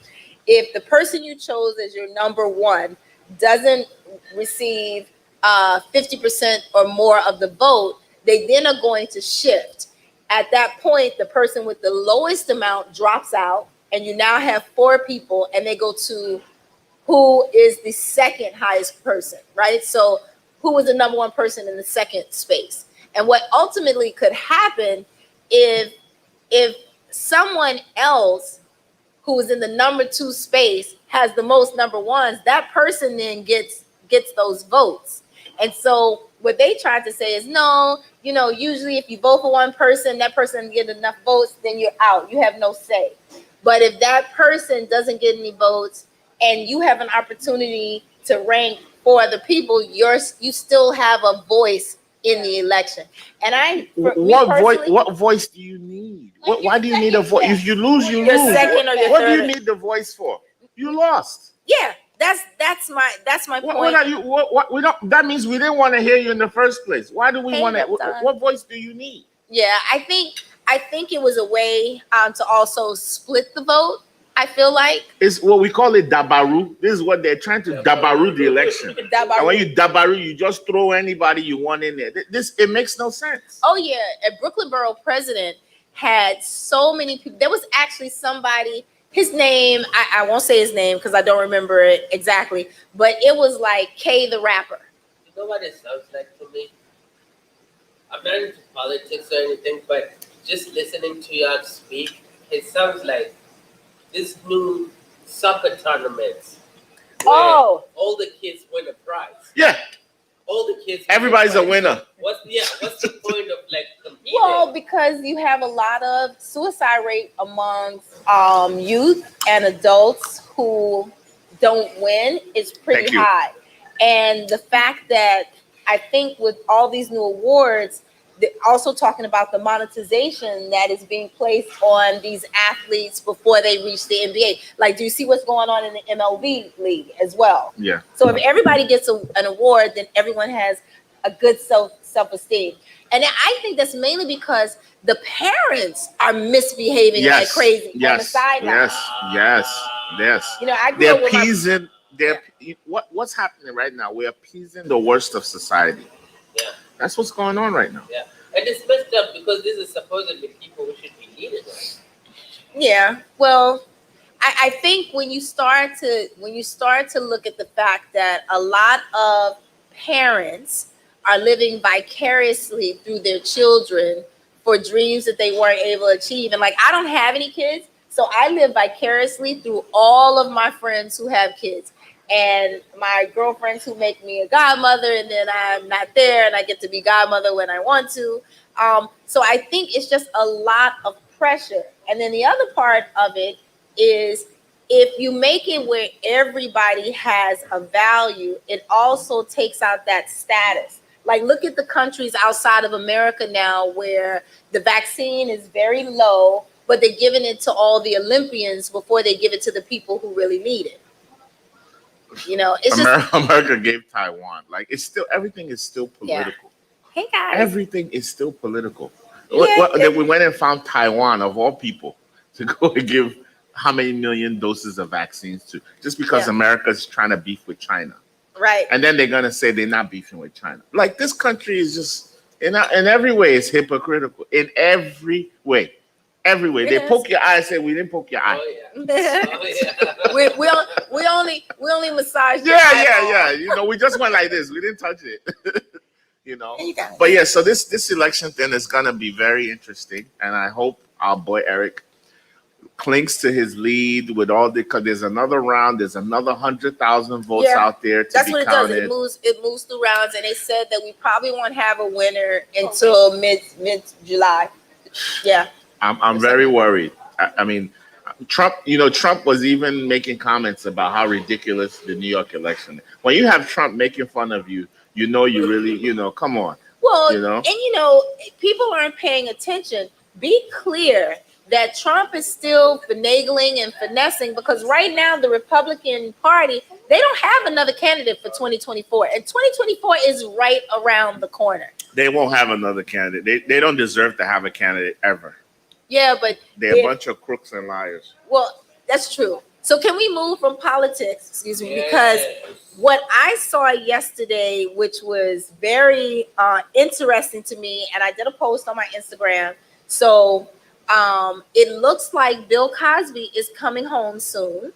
if the person you chose as your number 1 doesn't receive 50% or more of the vote, they then are going to shift. At that point, the person with the lowest amount drops out, and you now have 4 people, and they go to who is the second highest person, right? So who was the number 1 person in the second space? And what ultimately could happen if someone else who is in the number 2 space has the most number 1s, that person then gets those votes. And so what they tried to say is, no, usually if you vote for one person, that person doesn't get enough votes, then you're out. You have no say. But if that person doesn't get any votes and you have an opportunity to rank 4 other people, you still have a voice in the election. And what voice do you need? Why do you need a voice? If you lose, you Your lose. second or your What do third. you need the voice for? You lost. Yeah, that's my point. What are you? What we don't? That means we didn't want to hear you in the first place. Why do we want to? What voice do you need? Yeah, I think it was a way to also split the vote. I feel like It's what we call it dabaru. This is what they're trying to dabaru the election. And when you dabaru, you just throw anybody you want in there. It makes no sense. Oh yeah, a Brooklyn Borough president had so many people. There was actually somebody. His name, I won't say his name because I don't remember it exactly, but it was like K the rapper. You know what it sounds like to me? I'm not into politics or anything, but just listening to y'all speak, it sounds like this new soccer tournaments where Oh. all the kids win a prize. Yeah, All the kids. everybody's a prize. winner. What's the point of like competing? Well, because you have a lot of suicide rate amongst youth and adults who don't win is pretty Thank you. high. And the fact that I think with all these new awards, they're also talking about the monetization that is being placed on these athletes before they reach the NBA. Like, do you see what's going on in the MLB league as well? Yeah. So if everybody gets an award, then everyone has a good self-esteem. And I think that's mainly because the parents are misbehaving like crazy on the Yes. sideline. Yes. I grew They're up with my appeasing. What's happening right now? We're appeasing the worst of society. Yeah. That's what's going on right now. Yeah. And it's messed up because this is supposedly people who should be leaders. Yeah, well, I think when you start to look at the fact that a lot of parents are living vicariously through their children for dreams that they weren't able to achieve. And like, I don't have any kids, so I live vicariously through all of my friends who have kids and my girlfriends who make me a godmother, and then I'm not there and I get to be godmother when I want to. So I think it's just a lot of pressure. And then the other part of it is, if you make it where everybody has a value, it also takes out that status. Like, look at the countries outside of America now where the vaccine is very low, but they're giving it to all the Olympians before they give it to the people who really need it. You know, it's America gave Taiwan. Like, it's still, everything is still political. Yeah. Hey guys. Everything is still political. Yeah, Then we went and found Taiwan, of all people, to go and give how many million doses of vaccines to, just because America's trying to beef with China. Right. And then they're going to say they're not beefing with China. Like, this country is just, in every way, it's hypocritical. In every way. Every way. They poke your eye and say, we didn't poke your eye. Oh, yeah. Oh, yeah. we only massage. Yeah. You know, we just went like this. We didn't touch it. You know. But yeah, so this election thing is going to be very interesting. And I hope our boy Eric clings to his lead with all the, because there's another round, there's another 100,000 votes out there to That's be what it counted. does. It moves through rounds, and they said that we probably won't have a winner until mid July. Yeah, I'm very worried. I mean, Trump. You know, Trump was even making comments about how ridiculous the New York election is. When you have Trump making fun of you, you know you really, you know, come on. Well, you know, and you know, people aren't paying attention. Be clear that Trump is still finagling and finessing, because right now the Republican Party, they don't have another candidate for 2024, and 2024 is right around the corner. They won't have another candidate. They don't deserve to have a candidate ever. Yeah, but they're a bunch of crooks and liars. Well, that's true. So can we move from politics, excuse me, because what I saw yesterday, which was very interesting to me, and I did a post on my Instagram. So it looks like Bill Cosby is coming home soon.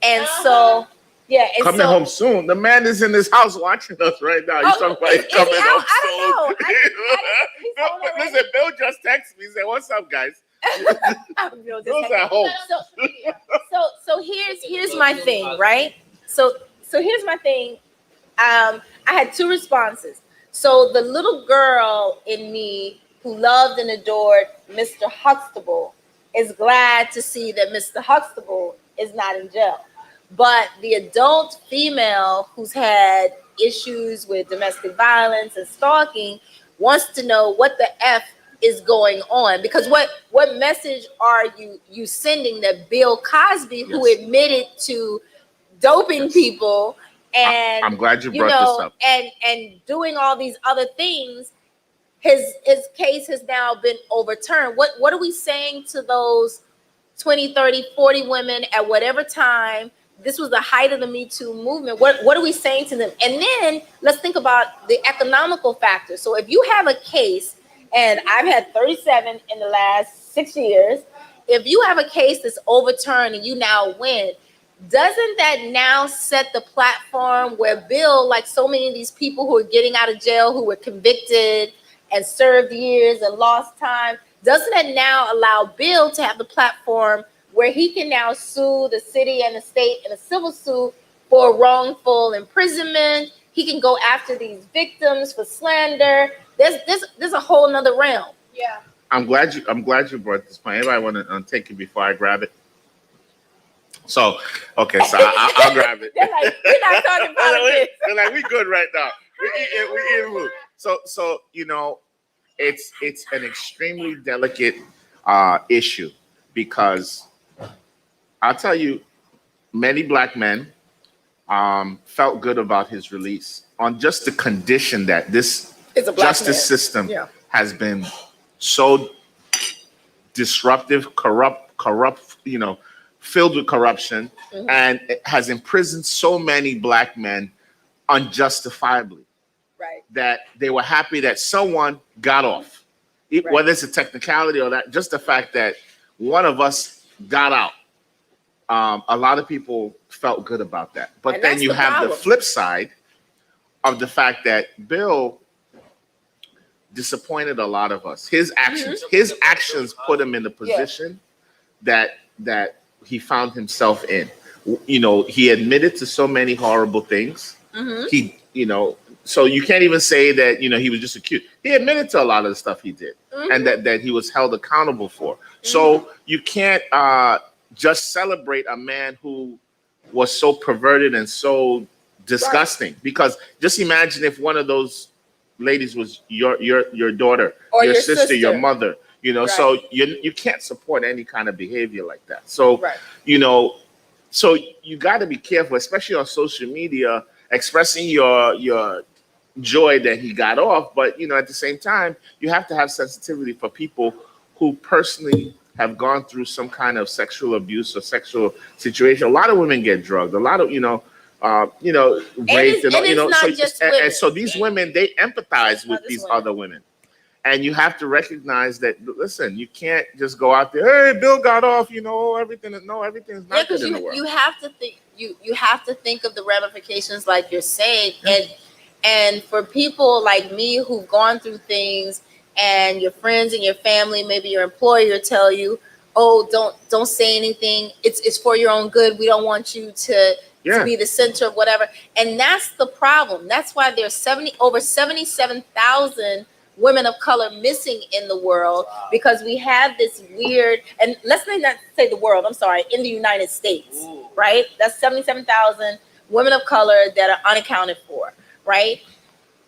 And so, yeah. And coming home soon. The man is in his house watching us right now. He's talking about he's coming home soon. I don't know. Listen, Bill just texted me. He said, "What's up, guys?" Bill's at home. So here's my thing, right? So here's my thing. I had two responses. So the little girl in me who loved and adored Mr. Huxtable is glad to see that Mr. Huxtable is not in jail. But the adult female who's had issues with domestic violence and stalking wants to know what the F is going on. Because what message are you sending that Bill Cosby, who admitted to doping people and I'm glad you brought this up. And doing all these other things, his case has now been overturned. What are we saying to those 20, 30, 40 women at whatever time? This was the height of the Me Too movement. What are we saying to them? And then let's think about the economical factor. So if you have a case, and I've had 37 in the last 6 years, if you have a case that's overturned and you now win, doesn't that now set the platform where Bill, like so many of these people who are getting out of jail, who were convicted and served years and lost time, doesn't that now allow Bill to have the platform where he can now sue the city and the state in a civil suit for wrongful imprisonment? He can go after these victims for slander. There's a whole nother realm. Yeah. I'm glad you brought this point. Anybody want to take it before I grab it? So, okay, so I'll grab it. They're like, we're not talking politics. They're like, we good right now. We eating food. So you know, it's an extremely delicate issue, because I'll tell you, many black men felt good about his release on just the condition that this justice system has been so disruptive, corrupt, you know, filled with corruption, and it has imprisoned so many black men unjustifiably. Right. That they were happy that someone got off, whether it's a technicality or that, just the fact that one of us got out. A lot of people felt good about that. But then you have the flip side of the fact that Bill disappointed a lot of us. His actions put him in the position that he found himself in. You know, he admitted to so many horrible things. He, you know, so you can't even say that, you know, he was just accused. He admitted to a lot of the stuff he did, and that he was held accountable for. So you can't just celebrate a man who was so perverted and so disgusting. Because just imagine if one of those ladies was your daughter, Or your your sister, your sister. mother. You know, Right. so you can't support any kind of behavior like that. So Right. you know, so you got to be careful, especially on social media, expressing your joy that he got off. But you know, at the same time, you have to have sensitivity for people who personally have gone through some kind of sexual abuse or sexual situation. A lot of women get drugged. A lot of raped. And it's not so just and women. so these women, they empathize with Not just these women. other women. And you have to recognize that. Listen, you can't just go out there. Hey, Bill got off. You know, everything's Yeah, not because good in the world. you have to think you have to think of the ramifications, like you're saying, and for people like me who've gone through things, and your friends and your family, maybe your employer tell you, "Oh, don't say anything. It's for your own good. We don't want you to be the center of whatever." And that's the problem. That's why there's over 77,000 women of color missing in the world, because we have this weird, and let's not say the world, I'm sorry, in the United States, right? That's 77,000 women of color that are unaccounted for, right?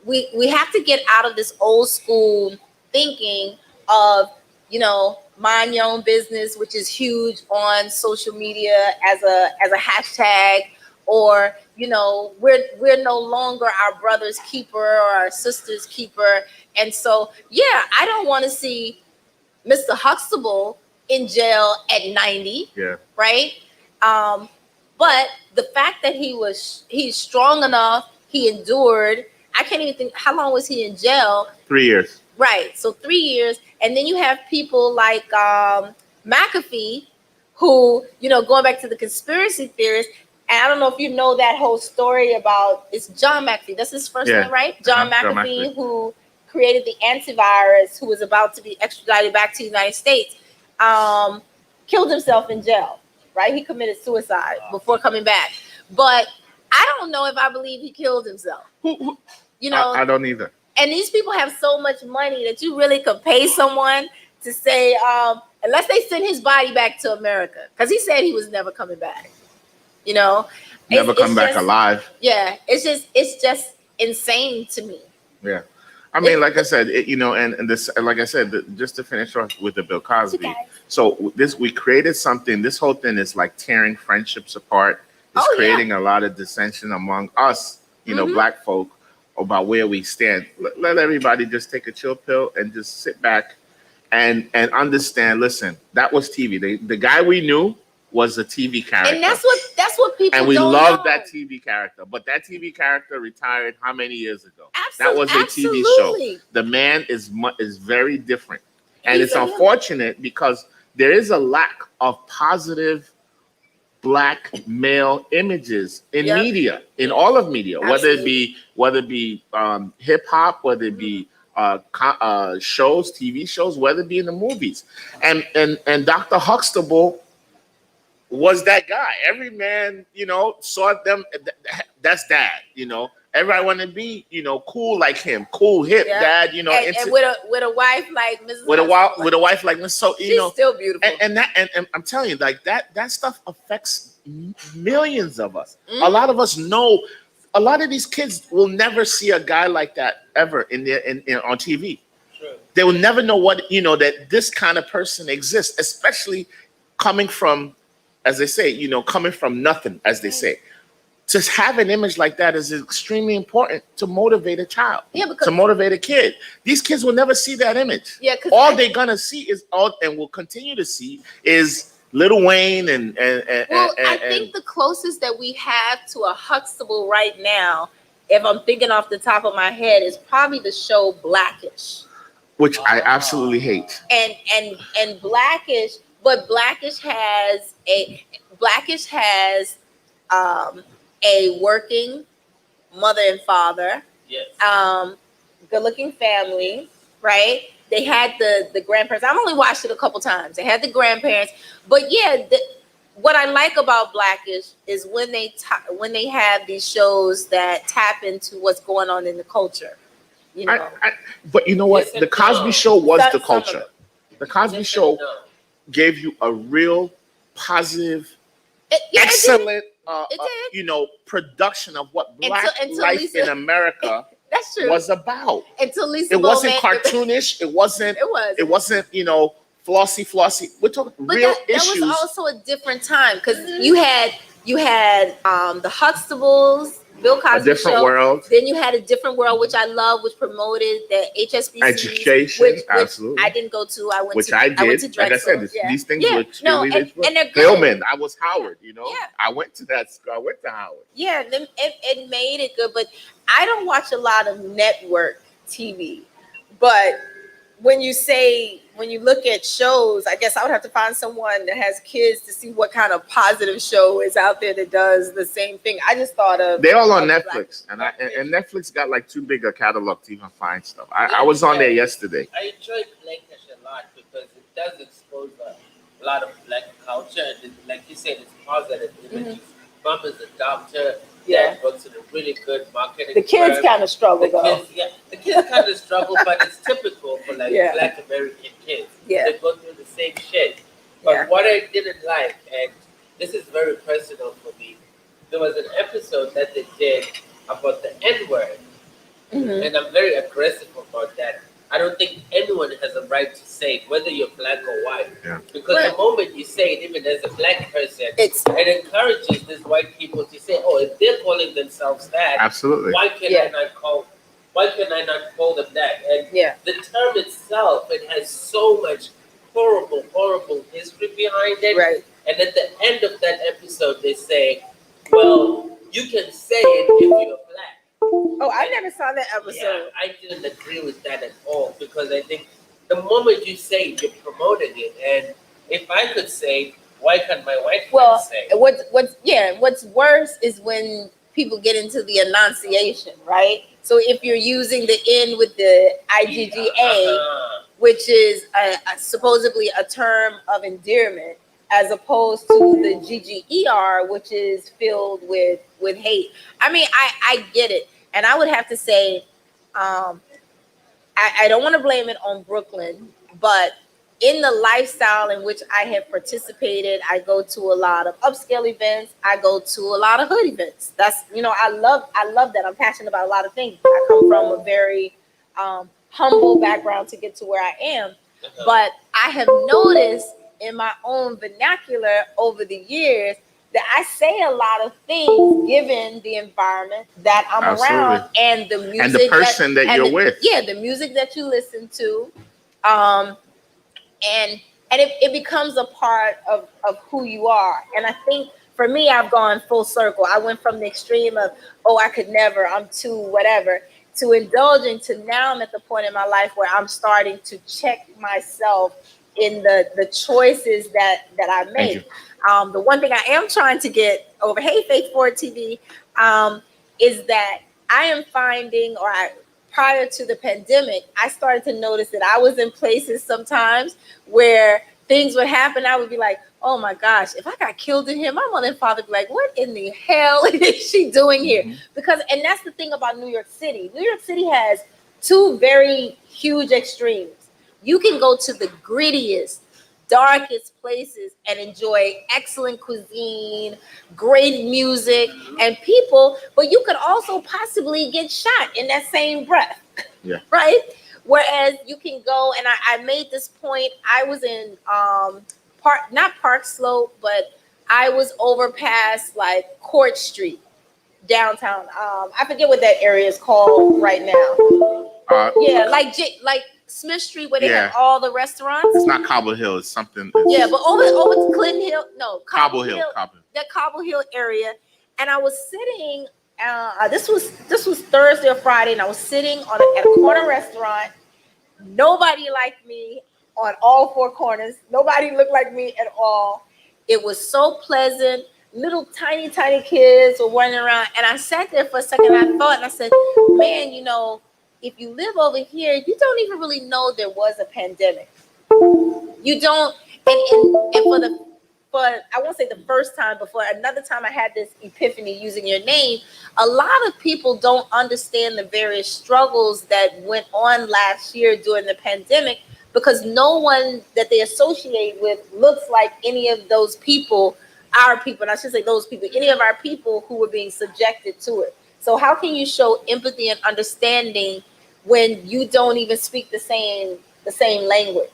We have to get out of this old school thinking of, you know, mind your own business, which is huge on social media as a hashtag, or, you know, we're no longer our brother's keeper or our sister's keeper. And so, yeah, I don't want to see Mr. Huxtable in jail at 90, right? But the fact that he's strong enough, he endured. I can't even think, how long was he in jail? 3 years. Right, so 3 years. And then you have people like McAfee, who, you know, going back to the conspiracy theorists, and I don't know if you know that whole story about, it's John McAfee, that's his first name, right? John McAfee, who created the antivirus, who was about to be extradited back to the United States, killed himself in jail, right? He committed suicide before coming back. But I don't know if I believe he killed himself. You know, I don't either. And these people have so much money that you really could pay someone to say, unless they send his body back to America, because he said he was never coming back. You know, never come back alive. Yeah, it's just insane to me. Yeah, I mean, like I said, and this, like I said, just to finish off with the Bill Cosby. So we created something. This whole thing is like tearing friendships apart. It's creating a lot of dissension among us, Black folk, about where we stand. Let everybody just take a chill pill and just sit back and understand. Listen, that was TV. The guy we knew was a TV character, and that's what people. And we don't loved know. that TV character, but that TV character retired how many years ago? Absolutely, that was a TV show. The man is very different, and it's unfortunate because there is a lack of positive Black male images in media, in all of media, whether it be hip hop, whether it be shows, TV shows, whether it be in the movies, and Dr. Huxtable was that guy. Every man, saw them. That's dad. Everybody wanted to be, cool like him, cool hip dad. And with a wife like Mrs. With a wife like Miss. So she's still beautiful. And I'm telling you, like that stuff affects millions of us. A lot of us know. A lot of these kids will never see a guy like that ever on TV. Sure. They will never know that this kind of person exists, especially coming from, as they say, coming from nothing, as they say. To have an image like that is extremely important to motivate a child, to motivate a kid. These kids will never see that image. Yeah, all they're gonna see and will continue to see is Lil Wayne and I think the closest that we have to a Huxtable right now, if I'm thinking off the top of my head, is probably the show Blackish, which I absolutely hate. And Blackish, but Blackish has a working mother and father, good-looking family, right? They had the grandparents. I've only watched it a couple times. They had the grandparents, but yeah, what I like about Blackish is when when they have these shows that tap into what's going on in the culture. You know, But you know what? Yes The and Cosby no. Show was the Some of culture. it. The Cosby Yes Show and no. gave you a real positive, Yeah, excellent, It did. you know, production of what Until- Black until life Lisa- in America That's true. was about. Until Lisa It wasn't Bonet- cartoonish. It wasn't. It was. It wasn't. You know, flossy. We're talking But real that issues. was also a different time because you had the Huxtables, Bill Cosby A different Show. world. Then you had a different world, which I love, which promoted the HSBC Education, which absolutely. I didn't go to. I went Which to. I did. I went to Like I Drexel. said, these things were no, truly and they're good. Hillman. I was Howard. You know, Yeah. I went to that school. I went to Howard. Yeah, it made it good, but I don't watch a lot of network TV. But when you look at shows, I guess I would have to find someone that has kids to see what kind of positive show is out there that does the same thing. I just thought of They're all on of Netflix, and Netflix got like too big a catalog to even find stuff. I was on there yesterday. I enjoy Blackish a lot because it does expose a lot of Black culture, and like you said, it's positive. Mhm. Mom is a doctor. Yeah. Dad works in a really good marketing The kids firm. kind of struggle though. The kids kind of struggle, but it's typical for like Yeah. Black American kids. Yeah. They go through the same shit. But Yeah. what I didn't like, and this is very personal for me, there was an episode that they did about the N-word, Mhm. and I'm very aggressive about that. I don't think anyone has a right to say it, whether you're Black or white. Yeah. Because Right. the moment you say it, even as a Black person, It's it encourages these white people to say, "Oh, if they're calling themselves that, Absolutely. why can Yeah. I not call? Why can I not call them that?" And yeah. the term itself, it has so much horrible history behind it. Right. And at the end of that episode, they say, "Well, you can say it if you're Black." Oh, I never saw that Yeah, episode. I didn't agree with that at all because I think the moment you say it, you're promoting it. And if I could say it, why can't my white Well, friends say it? what's worse is when people get into the enunciation, right? So if you're using the N with the IGGA, Uh-huh. which is supposedly a term of endearment, as opposed to the GGER, which is filled with hate. I mean, I get it, and I would have to say, I don't want to blame it on Brooklyn, but in the lifestyle in which I have participated, I go to a lot of upscale events. I go to a lot of hood events. That's, I love that. I'm passionate about a lot of things. I come from a very humble background to get to where I am. Uh-huh. But I have noticed in my own vernacular over the years that I say a lot of things given the environment that I'm Absolutely. around and the music And the person that you're with. Yeah, the music that you listen to. And it becomes a part of who you are. And I think for me, I've gone full circle. I went from the extreme of, oh, I could never, I'm too whatever, to indulging to now I'm at the point in my life where I'm starting to check myself in the choices that I make. The one thing I am trying to get over, hey, Faith Ford TV, is that I am finding, prior to the pandemic, I started to notice that I was in places sometimes where things would happen. I would be like, oh my gosh, if I got killed in here, my mother and father would be like, what in the hell is she doing here? Mhm. And that's the thing about New York City. New York City has two very huge extremes. You can go to the grittiest, darkest places and enjoy excellent cuisine, great music, and people, but you could also possibly get shot in that same breath. Yeah. Right? Whereas you can go, and I made this point, I was in not Park Slope, but I was over past like Court Street downtown. I forget what that area is called right now. Yeah, like Smith Street where they have all the restaurants. It's not Cobble Hill. It's something. Yeah, but over to Clinton Hill, no, Cobble Hill. That Cobble Hill area, and I was sitting. This was Thursday or Friday, and I was sitting at a corner restaurant. Nobody liked me on all four corners. Nobody looked like me at all. It was so pleasant. Little tiny kids were running around, and I sat there for a second. And I thought, and I said, "Man, if you live over here, you don't even really know there was a pandemic. You don't, and for I won't say the first time, but for another time I had this epiphany using your name. A lot of people don't understand the various struggles that went on last year during the pandemic because no one that they associate with looks like any of those people, our people, and I should say those people, any of our people who were being subjected to it. So how can you show empathy and understanding when you don't even speak the same language?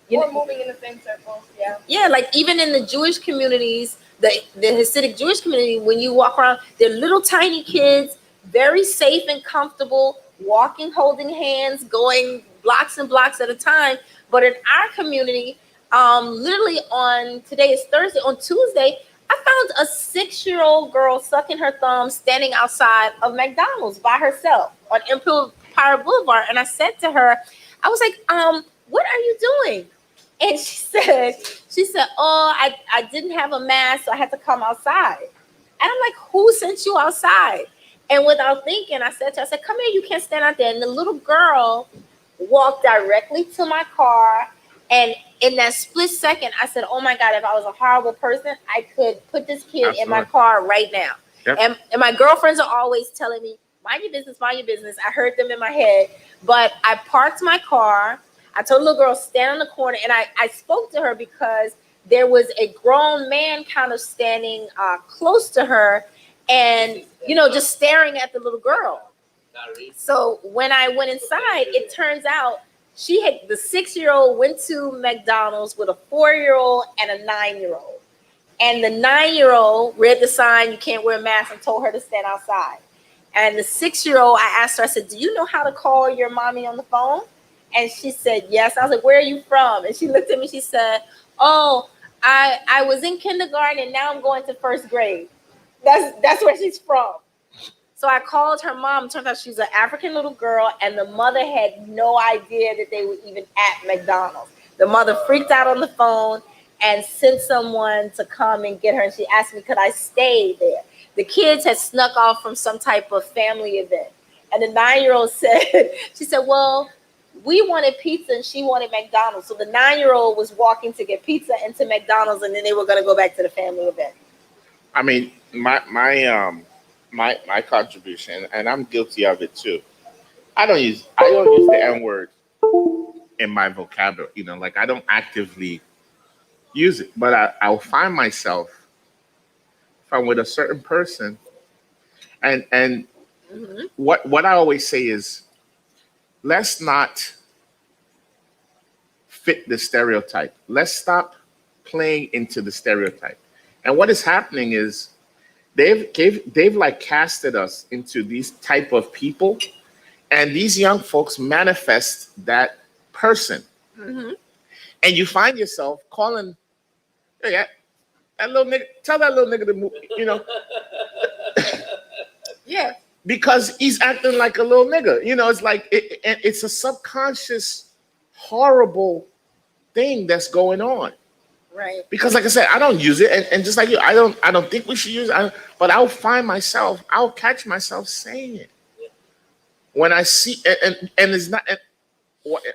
We're moving in the same circles. Yeah. Yeah, like even in the Jewish communities, the Hasidic Jewish community, when you walk around, they're little tiny kids, very safe and comfortable, walking, holding hands, going blocks and blocks at a time. But in our community, literally on today is Thursday, on Tuesday, I found a 6-year-old girl sucking her thumb standing outside of McDonald's by herself on Empire Boulevard. And I said to her, I was like, what are you doing? And she said, oh, I didn't have a mask, so I had to come outside. And I'm like, who sent you outside? And without thinking, I said, come here, you can't stand out there. And the little girl walked directly to my car. And in that split second, I said, oh my God, if I was a horrible person, I could put this kid in my car right now. Yep. And my girlfriends are always telling me, mind your business, mind your business. I heard them in my head, but I parked my car. I told the little girl, stand on the corner, and I spoke to her because there was a grown man kind of standing close to her and, just staring at the little girl. So when I went inside, it turns out the 6-year-old went to McDonald's with a 4-year-old and a 9-year-old. And the 9-year-old read the sign, you can't wear a mask, and told her to stand outside. And the 6-year-old, I asked her, I said, do you know how to call your mommy on the phone? And she said, yes. I was like, where are you from? And she looked at me, she said, oh, I was in kindergarten and now I'm going to first grade. That's where she's from. So I called her mom. Turns out she's an African little girl, and the mother had no idea that they were even at McDonald's. The mother freaked out on the phone and sent someone to come and get her. And she asked me, could I stay there? The kids had snuck off from some type of family event. And the 9-year-old said, she said, well, we wanted pizza and she wanted McDonald's. So the 9-year-old was walking to get pizza into McDonald's, and then they were going to go back to the family event. I mean, my contribution, and I'm guilty of it too. I don't use the N-word in my vocabulary. Like I don't actively use it, but I'll find myself if I'm with a certain person, and mm-hmm. what I always say is, let's not fit the stereotype. Let's stop playing into the stereotype. And what is happening is they've like casted us into these type of people, and these young folks manifest that person. Mm-hmm. And you find yourself calling, hey, that little nigga, tell that little nigga to move, Yeah. Because he's acting like a little nigga. It's like it's a subconscious, horrible thing that's going on. Right. Because like I said, I don't use it, and just like you, I don't think we should use it. But I'll catch myself saying it when I see, and it's not. And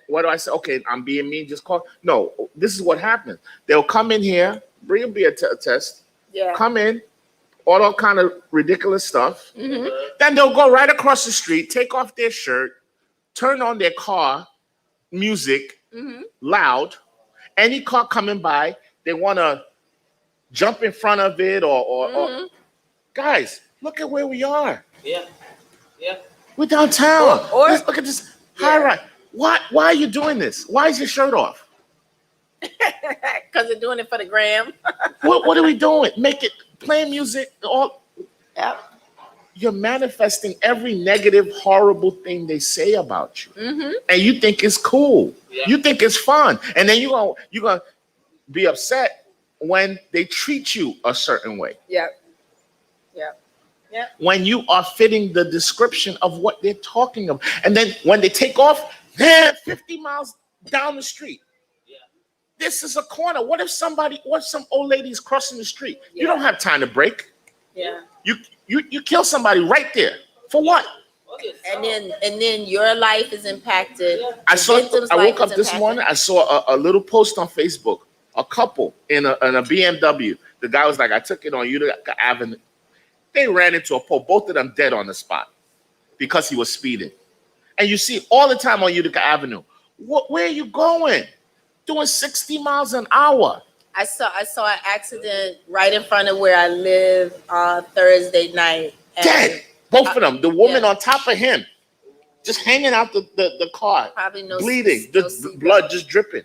what do I say? Okay, I'm being mean. Just call. No, this is what happens. They'll come in here, bring a beer test. Yeah. Come in. All kind of ridiculous stuff. Mm-hmm. Then they'll go right across the street, take off their shirt, turn on their car music mm-hmm. loud. Any car coming by, they want to jump in front of it or guys, look at where we are. Yeah. We're downtown. Or look at this high rise. Why are you doing this? Why is your shirt off? Because they're doing it for the gram. What are we doing? Make it playing music. Yeah. You're manifesting every negative, horrible thing they say about you, mm-hmm. and you think it's cool. Yeah. You think it's fun, and then you're gonna be upset when they treat you a certain way. Yeah. When you are fitting the description of what they're talking about, and then when they take off, 50 miles down the street. This is a corner. What if some old lady's crossing the street? Yeah. You don't have time to break. Yeah. You kill somebody right there. For what? yourself. and then your life is impacted. Yeah. I The saw. victim's I life woke up is this impacted. morning. I saw a little post on Facebook. A couple in a BMW. The guy was like, "I took it on Utica Avenue." They ran into a pole. Both of them dead on the spot because he was speeding. And you see all the time on Utica Avenue. Where are you going? Doing 60 miles an hour. I saw an accident right in front of where I live Thursday night. And Dead. Both of them. The woman Yeah. on top of him, just hanging out the car, Probably no bleeding, no just seatbelt. blood just dripping.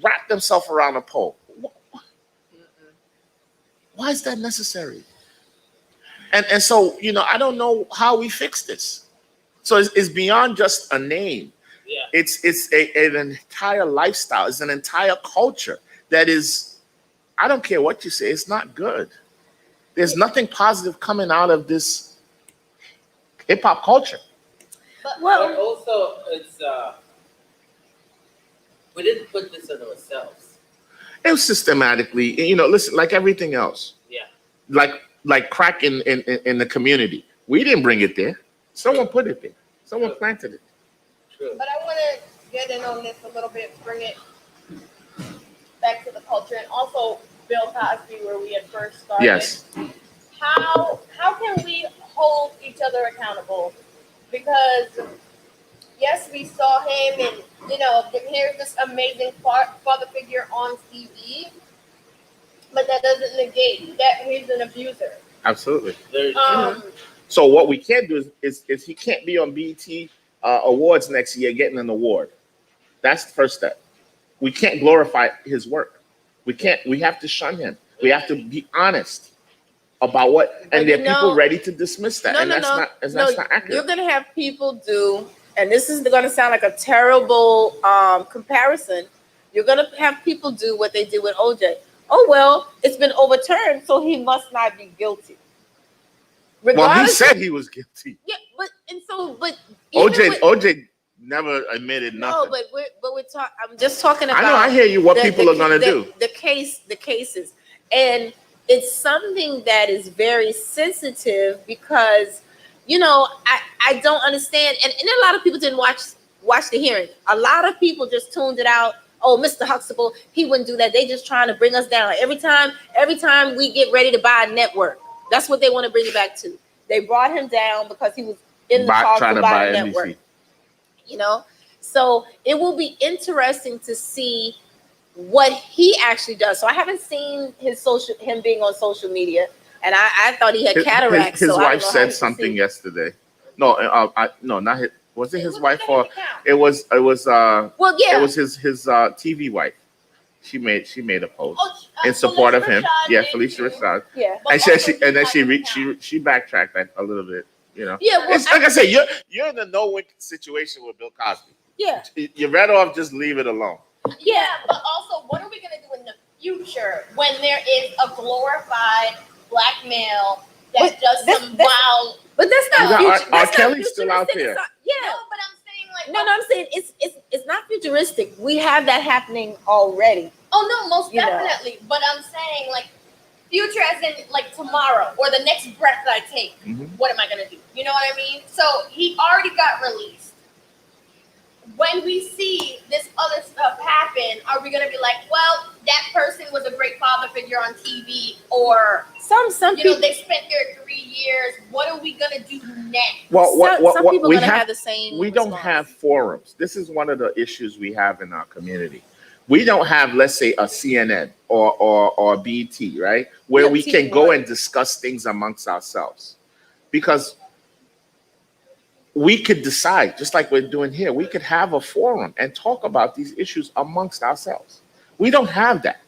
Wrap themselves around a pole. Why is that necessary? And so, I don't know how we fix this. So it's beyond just a name. Yeah. It's an entire lifestyle. It's an entire culture that is, I don't care what you say, it's not good. There's nothing positive coming out of this hip hop culture. But Well, also, it's we didn't put this on ourselves. It was systematically, listen, like everything else, Yeah. like crack in the community. We didn't bring it there. Someone put it there. Someone True. planted it. True. But I want to get in on this a little bit, bring it back to the culture, and also Bill Cosby, where we had first started. Yes. How can we hold each other accountable? Because yes, we saw him, and here's this amazing father figure on TV, but that doesn't negate that he's an abuser. Absolutely. Very Um, So what we can't do is he can't be on BET awards next year getting an award. That's the first step. We can't glorify his work. We have to shun him. We have to be honest about what, and there are people ready to dismiss that. That's not accurate. You're gonna have people do, and this is gonna sound like a terrible comparison. You're gonna have people do what they did with OJ. Oh well, it's been overturned, so he must not be guilty. Well, he Regardless said he was guilty. yeah, but even OJ never admitted no, nothing. but we're talking. I'm just talking about. I know. I hear you. What people are gonna do? The cases, and it's something that is very sensitive because I don't understand, and a lot of people didn't watch the hearing. A lot of people just tuned it out. Oh, Mr. Huxtable, he wouldn't do that. They just trying to bring us down. Like every time we get ready to buy a network, that's what they want to bring it back to. They brought him down because he was in the talks Trying to to buy buy a NBC. network. So it will be interesting to see what he actually does. So I haven't seen him being on social media, and I thought he had cataracts. His so I don't wife know how said you something see. yesterday. No, no, not his. Was it his wife It was or a account. it was Well, yeah, it was his TV wife. She made a post Oh, in support of him. Rashad Yeah, did Felicia too. Rashad. yeah, But And also then he she has an account. she backtracked a little bit. yeah. Well, It's like I said, you're in a no-win situation with Bill Cosby. yeah, You're better off just leave it alone. Yeah, but also, what are we going to do in the future when there is a glorified black male that does that's- some that's- wild? but that's You not got future. R. That's not Kelly's still out futuristic. there. It's not- yeah. No, but I'm saying like No, I'm saying it's not futuristic. We have that happening already. Oh no, most You know. definitely. But I'm saying like future as in like tomorrow or the next breath that I take. Mhm. What am I gonna do? You know what I mean? So he already got released. When we see this other stuff happen, are we gonna be like, well, that person was a great father figure on TV, or Some people. they spent their 3 years. What are we gonna do next? Well, some people we are gonna have have the same. we don't response. have forums. This is one of the issues we have in our community. We don't have, let's say, a CNN or BT, right? Where Yeah, we TV can go One. and discuss things amongst ourselves. Because we could decide, just like we're doing here, we could have a forum and talk about these issues amongst ourselves. We don't have that.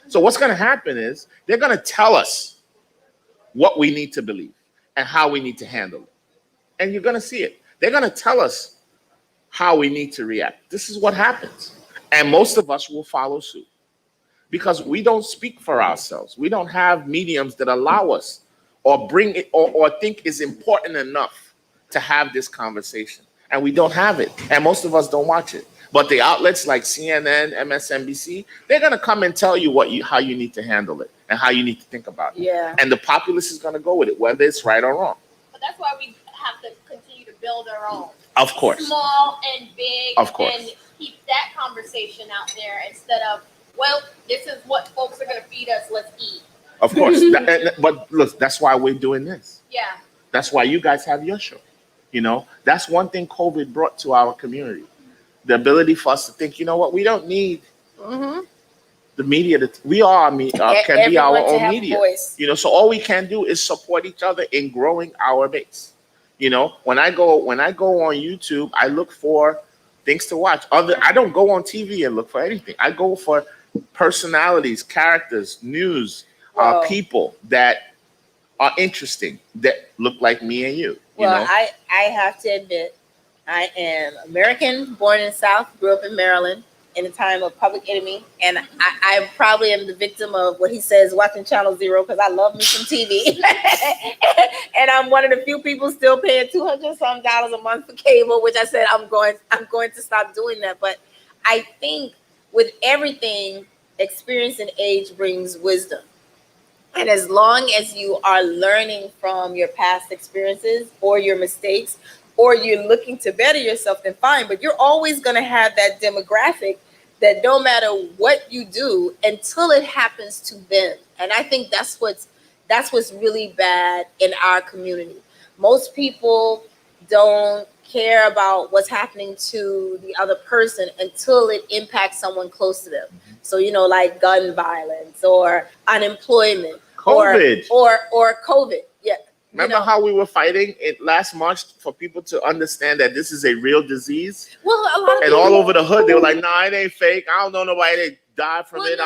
So what's going to happen is they're going to tell us what we need to believe and how we need to handle it. And you're going to see it. They're going to tell us how we need to react. This is what happens. And most of us will follow suit because we don't speak for ourselves. We don't have mediums that allow us or bring it or think is important enough to have this conversation. And we don't have it. And most of us don't watch it. But the outlets like CNN, MSNBC, they're going to come and tell you how you need to handle it and how you need to think about it. Yeah. And the populace is going to go with it, whether it's right or wrong. But that's why we have to continue build our own. Of course. Small and big. Of course. And keep that conversation out there instead of, well, this is what folks are going to feed us. Let's eat. Of course. But look, that's why we're doing this. Yeah. That's why you guys have your show. You know, that's one thing COVID brought to our community. The ability for us to think, you know what, we don't need the media. We are can be our own media. You know, so all we can do is support each other in growing our base. You know, when I go on YouTube, I look for things to watch. I don't go on TV and look for anything. I go for personalities, characters, news, people that are interesting, that look like me and you. Well, I have to admit, I am American, born in the South, grew up in Maryland in a time of Public Enemy, and I probably am the victim of what he says, watching Channel Zero, because I love me some TV, and I'm one of the few people still paying $200 some a month for cable, which I said I'm going to stop doing that. But I think with everything, experience and age brings wisdom. And as long as you are learning from your past experiences or your mistakes, or you're looking to better yourself, then fine. But you're always going to have that demographic that no matter what you do, until it happens to them. And I think that's what's really bad in our community. Most people don't care about what's happening to the other person until it impacts someone close to them. So, you know, like gun violence or unemployment, COVID, or COVID. Yeah. Remember how we were fighting it last March for people to understand that this is a real disease? Well, a lot of and all over the hood, they were like, "Nah, it ain't fake. I don't know nobody that died from it."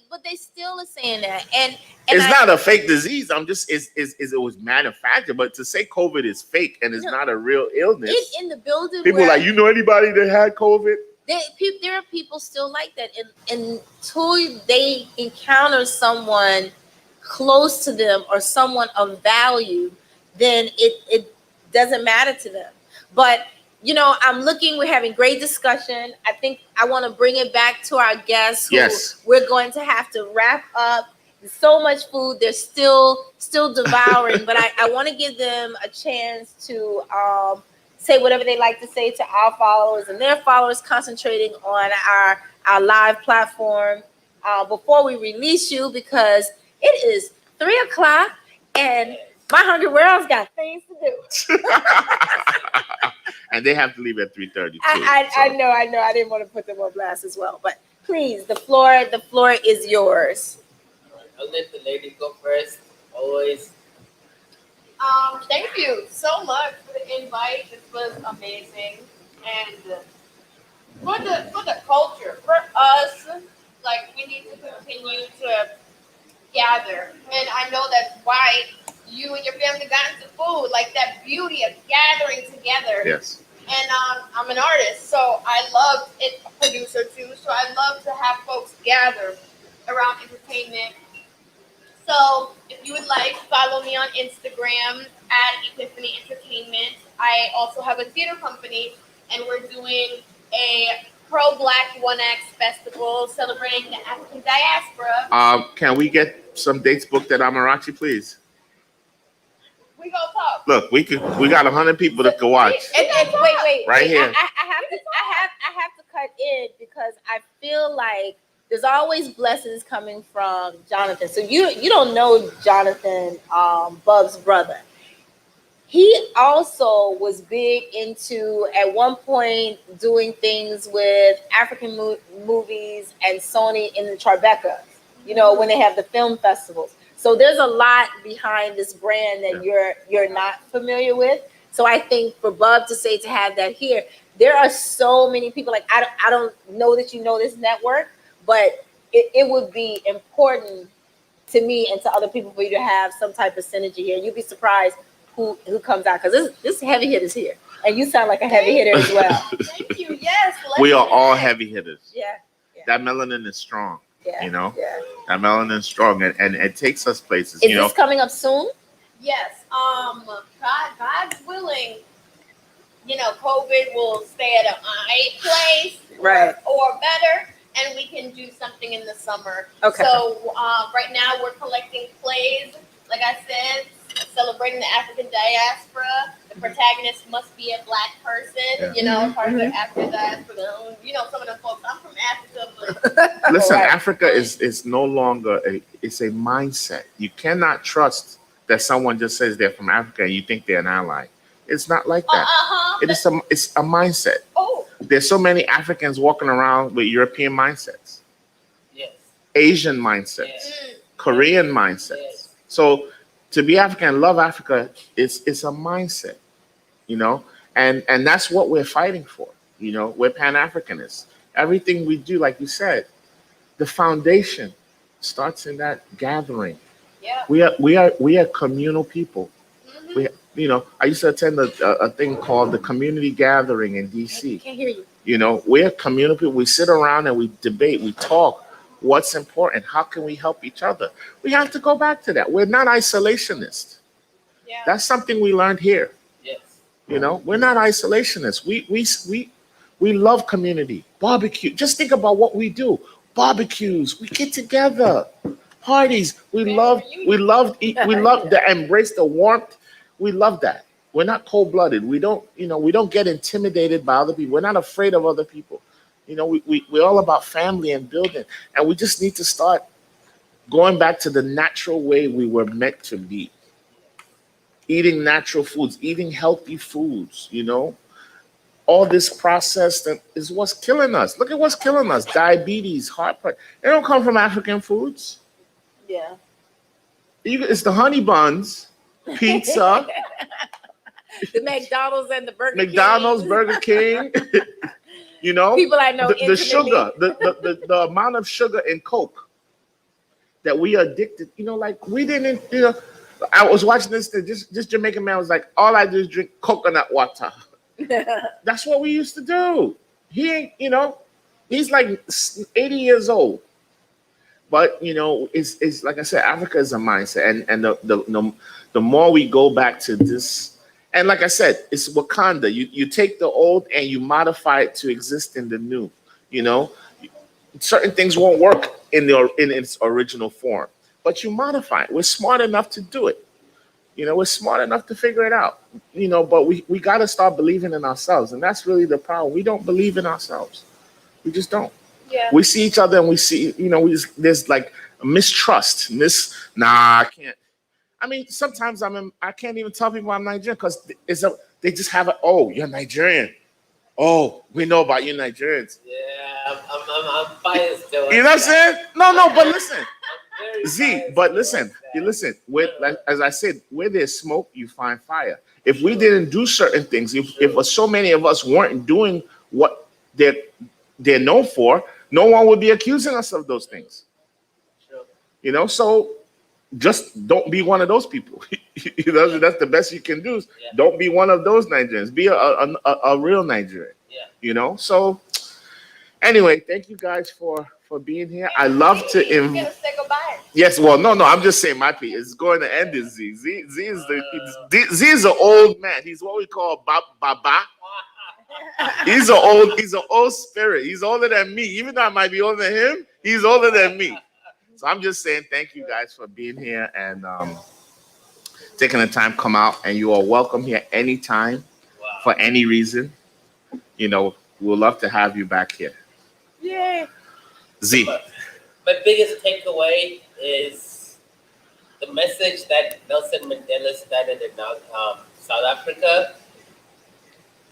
But they still are saying that, and it's not a fake disease. I'm just it was manufactured. But to say COVID is fake and it's not a real illness, in the building, people are like, you know anybody that had COVID? There are people still like that, and until they encounter someone close to them or someone of value, then it doesn't matter to them. But you know, we're having great discussion. I think I want to bring it back to our guests. Yes. We're going to have to wrap up. There's so much food. They're still devouring, but I want to give them a chance to say whatever they like to say to our followers and their followers, concentrating on our live platform before we release you, because it is 3:00 and my hungry world's got things to do. And they have to leave at 3:30 too. I know. I didn't want to put them on blast as well, but please, the floor is yours. I'll let the lady go first. Always. Thank you so much for the invite. This was amazing, and for the culture, for us, like, we need to continue to gather, and I know that's why you and your family got into food, like that beauty of gathering together. Yes. And I'm an artist, so I love it, a producer too, so I love to have folks gather around entertainment. So if you would like, follow me on Instagram at Epiphany Entertainment. I also have a theater company, and we're doing a pro-Black 1X festival celebrating the African diaspora. Can we get some dates booked at Amarachi, please? We go talk. Look, we got 100 people that can watch. And wait, Right here. I have to cut in because I feel like there's always blessings coming from Jonathan. So you don't know Jonathan, Bub's brother. He also was big into, at one point, doing things with African movies and Sony in the Tribeca, you know, when they have the film festivals. So there's a lot behind this brand that you're not familiar with. So I think for Bub to have that here, there are so many people, like, I don't know that you know this network, but it would be important to me and to other people for you to have some type of synergy here. You'd be surprised who comes out, because this heavy hitters here, and you sound like a heavy hitter as well. Thank you. Yes. We are all heavy hitters. Yeah. That melanin is strong. Yeah. You know. Yeah. That melanin is strong, and it takes us places. Is this coming up soon? Yes. God's willing, you know, COVID will stay at a place, Right, or better, and we can do something in the summer. Okay. So right now we're collecting plays, like I said, celebrating the African diaspora. The the protagonist must be a black person, Yeah. you know, part of Mhm. the African diaspora. You know, some of the folks. I'm from Africa, but Listen, Right. Africa is no longer it's a mindset. You cannot trust that someone just says they're from Africa and you think they're an ally. It's not like that. It's a mindset. Oh, There's so many Africans walking around with European mindsets, Yes. Asian mindsets, Yes. Korean mindsets. Yes. So to be African and love Africa, it's a mindset, you know, and that's what we're fighting for. You know, we're Pan Africanists. Everything we do, like you said, the foundation starts in that gathering. yeah. We are communal people. Mm-hmm. We you know, I used to attend a thing called the community gathering in DC. Can't hear you. You know, we're communal people. We sit around and we debate, we talk. What's important? How can we help each other? We have to go back to that. We're not isolationists. Yeah. That's something we learned here. Yes. You know, we're not isolationists. We love community. Barbecue. Just think about what we do. Barbecues. We get together. Parties. We love the embrace the warmth. We love that. We're not cold-blooded. We don't get intimidated by other people. We're not afraid of other people. You know, we're all about family and building. And we just need to start going back to the natural way we were meant to be. Eating natural foods, eating healthy foods, you know. All this process that is what's killing us. Look at what's killing us. Diabetes, heart problem. They don't come from African foods. Yeah. It's the honey buns, pizza, The McDonald's and the Burger McDonald's, King. Burger King. You know, People I know the intimately. sugar, the amount of sugar in Coke that we are addicted. You know, like we didn't. You know, I was watching this Jamaican man was like, all I do is drink coconut water. That's what we used to do. He ain't, you know, he's like 80 years old. But you know, it's like I said, Africa is a mindset, and the more we go back to this, and like I said, it's Wakanda. You take the old and you modify it to exist in the new. You know, certain things won't work in its original form, but you modify it. We're smart enough to do it. You know, we're smart enough to figure it out. You know, but we got to start believing in ourselves, and that's really the problem. We don't believe in ourselves. We just don't. Yeah. We see each other and we see, you know, there's like mistrust. Nah, I can't. I mean, sometimes I can't even tell people I'm Nigerian because they just have a, oh, you're Nigerian. Oh, we know about you Nigerians. Yeah. I'm biased though. You know what I'm saying? No, but listen. Very Z, biased but towards listen, that. like, as I said, where there's smoke, you find fire. If we didn't do certain things, if so many of us weren't doing what they're known for, no one would be accusing us of those things. Sure. You know, so just don't be one of those people. You know, that's the best you can do. Yeah. Don't be one of those Nigerians. Be a real Nigerian. Yeah. You know, so anyway, thank you guys for being here. I love to You're gonna say goodbye. Yes, well, no, I'm just saying my piece. It's going to end in Z. Z is an old man. He's what we call Baba. He's an old spirit. He's older than me. Even though I might be older than him, he's older than me. So I'm just saying thank you guys for being here and taking the time to come out. And you are welcome here anytime Wow. for any reason. You know, we'll love to have you back here. Yay. Z. My biggest takeaway is the message that Nelson Mandela started in South Africa.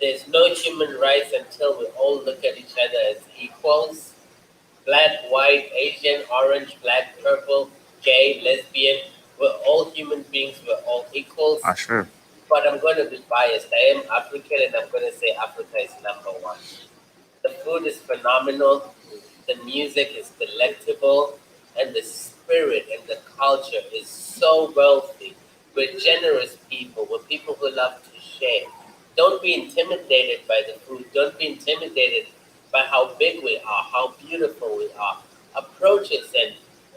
There's no human rights until we all look at each other as equals. Black, white, Asian, orange, black, purple, gay, lesbian. We're all human beings. We're all equals. Sure. But I'm going to be biased. I am African, and I'm going to say Africa is number one. The food is phenomenal. The music is delectable. And the spirit and the culture is so wealthy. We're generous people. We're people who love to share. Don't be intimidated by the food. Don't be intimidated by how big we are, how beautiful we are. Approach us and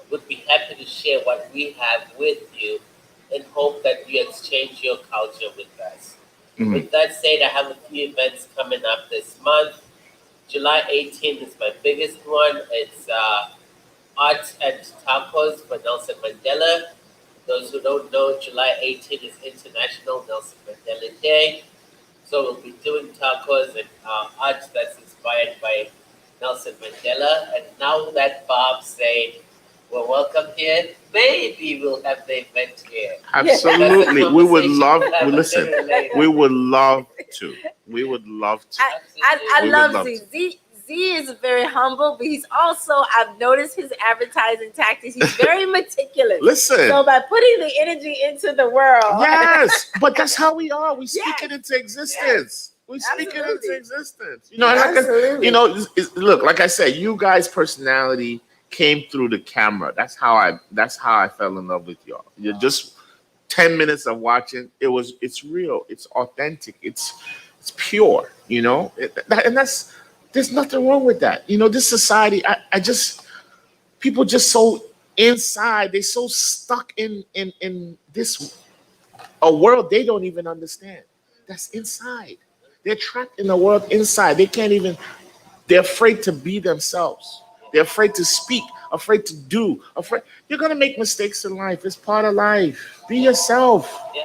would be happy to share what we have with you and hope that you exchange your culture with us. Mhm. With that said, I have a few events coming up this month. July 18th is my biggest one. It's Art and Tacos for Nelson Mandela. those who don't know, July 18th is International Nelson Mandela Day. So we'll be doing tacos and art that's inspired by Nelson Mandela. And now that Bob said we're welcome here, maybe we'll have the event here. Absolutely. That's a We would conversation love, we'll have a listen, little later. we would love to. We would love to. I We would love love Z. to. Z is very humble, but he's also, I've noticed his advertising tactics. He's very meticulous. Listen. So by putting the energy into the world. Yes, but that's how we are. We speak Yes. it into existence. We speak it into Absolutely. existence. You know, and like I, Absolutely. you know, look, like I said, you guys' personality came through the camera. That's how I fell in love with y'all. You're just 10 minutes of watching. It's real. It's authentic. It's pure. You know, and that's there's nothing wrong with that. You know, this society, I just people just so inside. They're so stuck in this a world they don't even understand. That's inside. They're trapped in the world inside. They can't even. They're afraid to be themselves. They're afraid to speak. Afraid to do. Afraid. You're gonna make mistakes in life. It's part of life. Be yourself. Yeah.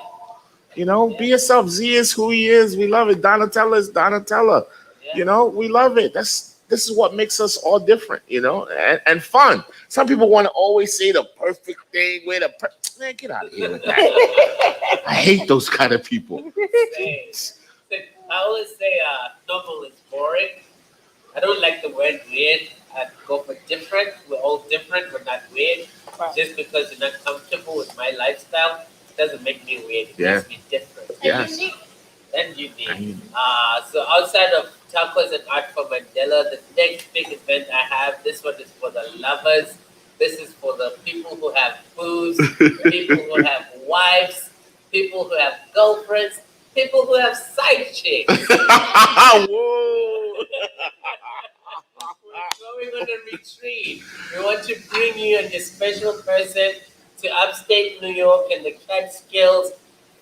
You know, be yourself. Z is who he is. We love it. Donatella is Donatella. Yeah. You know, we love it. This is what makes us all different, you know, and fun. Some people want to always say the perfect thing. Man, get out of here with that. I hate those kind of people. I always say normal is boring. I don't like the word weird. I go for different. We're all different. We're not weird. Right. Just because you're not comfortable with my lifestyle doesn't make me weird. It Yeah. makes me different Yes. and unique. And- So outside of tacos and art for Mandela, the next big event I have, this one is for the lovers. This is for the people who have booze, people who have wives, people who have girlfriends, people who have side chicks. Whoa. We're going on a retreat. We want to bring you and your special person to upstate New York and the Catskills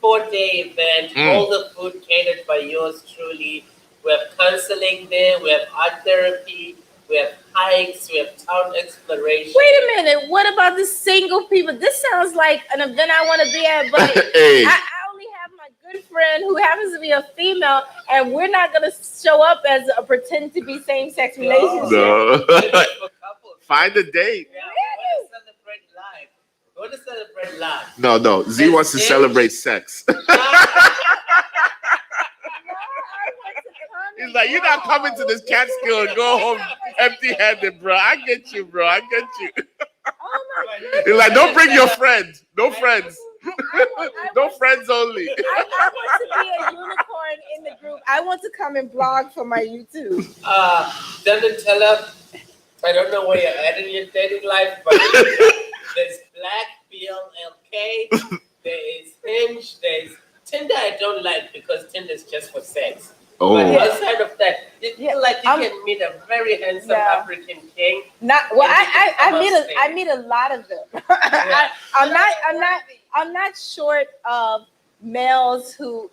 4-day event. All the food catered by yours truly. We have counseling there. We have art therapy. We have hikes. We have town exploration. Wait a minute. What about the single people? This sounds like an event I want to be at, but Hey. I only have my good friend who happens to be a female, and we're not going to show up as a pretend to be same-sex relationship. No. This is for couples. Find a date. Yeah, we want to celebrate life. We want to celebrate life. No. Z wants to celebrate sex. He's like, you're not coming to this Catskill and go home empty-handed, bro. I get you, bro. I get you. Oh my goodness. He's like, don't bring your friends. No friends. I No want- friends only. I want to be a unicorn in the group. I want to come and blog for my YouTube. Donatella, I don't know where you're at in your dating life, but there's Black BLLK, there is Hinge, there's Tinder. I don't like because Tinder's just for sex. But Oh, outside of that, you feel like you can meet a very handsome Yeah. African king. Not well. And I meet a lot of them. Yeah. I'm not short of males who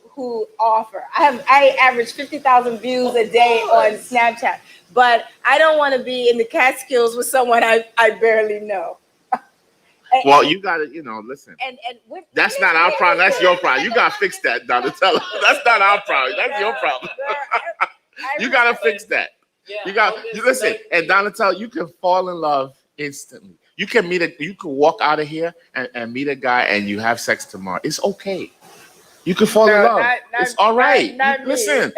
offer. I average 50,000 views a day on Snapchat, but I don't want to be in the Catskills with someone I barely know. well, you got to, listen. And That's not our problem. That's your problem. You got to fix that, Donatella. That's not our problem. That's your problem. You got to fix that. Yeah, You listen, like- and Donatella, you can fall in love instantly. You can walk out of here and meet a guy and you have sex tomorrow. It's okay. You can fall in love. It's all right. not me. Listen,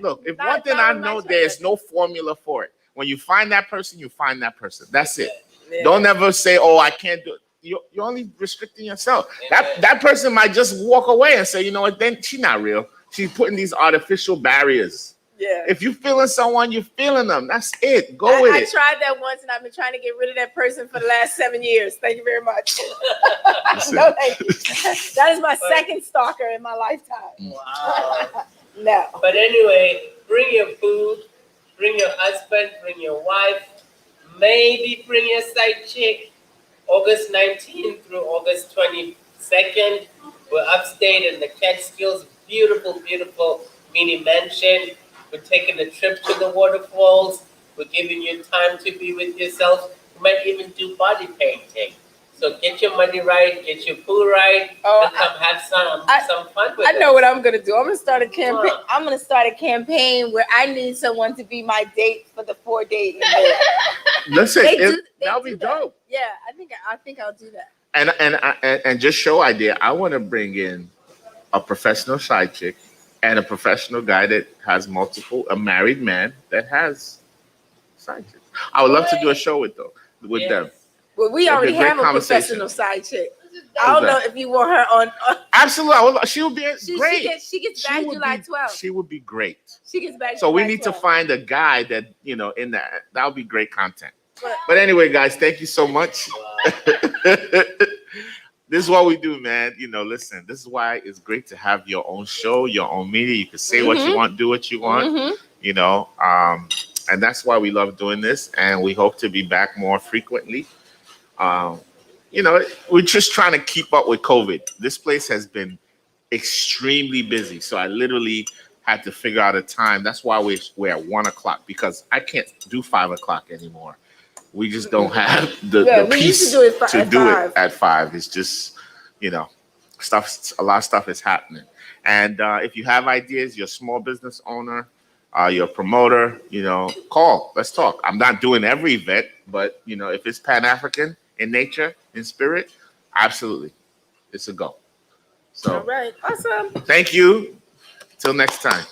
look, if Not one thing I my know, choice. there's no formula for it. When you find that person, you find that person. That's it. Yeah. Don't ever say, "Oh, I can't do it." You're only restricting yourself. Amen. That person might just walk away and say, "You know what? Then she's not real. She's putting these artificial barriers." Yeah. If you're feeling someone, you're feeling them. That's it. Go with I it. tried that once, and I've been trying to get rid of that person for the last 7 years. Thank you very much. Listen. No, thank you. That is my second stalker in my lifetime. Wow. No. But anyway, bring your food, bring your husband, bring your wife, maybe bring your side chick. August 19th through August 22nd, we're upstate in the Catskills. Beautiful, beautiful mini mansion. We're taking a trip to the waterfalls. We're giving you time to be with yourself. We might even do body painting. So get your money right, get your food right, Oh, and come have some fun with I know us. what I'm gonna do. I'm gonna start a campaign. I'm gonna start a campaign where I need someone to be my date for the 4-day event. Listen, They do that'll be that. dope. Yeah, I think I'll do that. And just show idea. I want to bring in a professional side chick and a professional guy that has a married man that has side chicks. I would love to do a show with them. Yes. Well, we That'd be already a great have a conversation. professional side chick. This is I don't Who's know that? if you want her on. Absolutely, she would be She great. gets back July 12th. She would be great. She gets back. So we July need to 12th. find a guy that in that would be great content. But anyway, guys, thank you so much. This is what we do, man. Listen, this is why it's great to have your own show, your own media. You can say what you want, do what you want, and that's why we love doing this. And we hope to be back more frequently. Um, we're just trying to keep up with COVID. This place has been extremely busy. So I literally had to figure out a time. That's why we're at 1:00 because I can't do 5:00 anymore. We just don't have the we used peace to do it to at do 5. it at 5. It's just, a lot of stuff is happening. And if you have ideas, you're a small business owner, you're a promoter, call. Let's talk. I'm not doing every event, but if it's Pan-African in nature, in spirit, absolutely, it's a go. All So right, awesome. thank you. Till next time.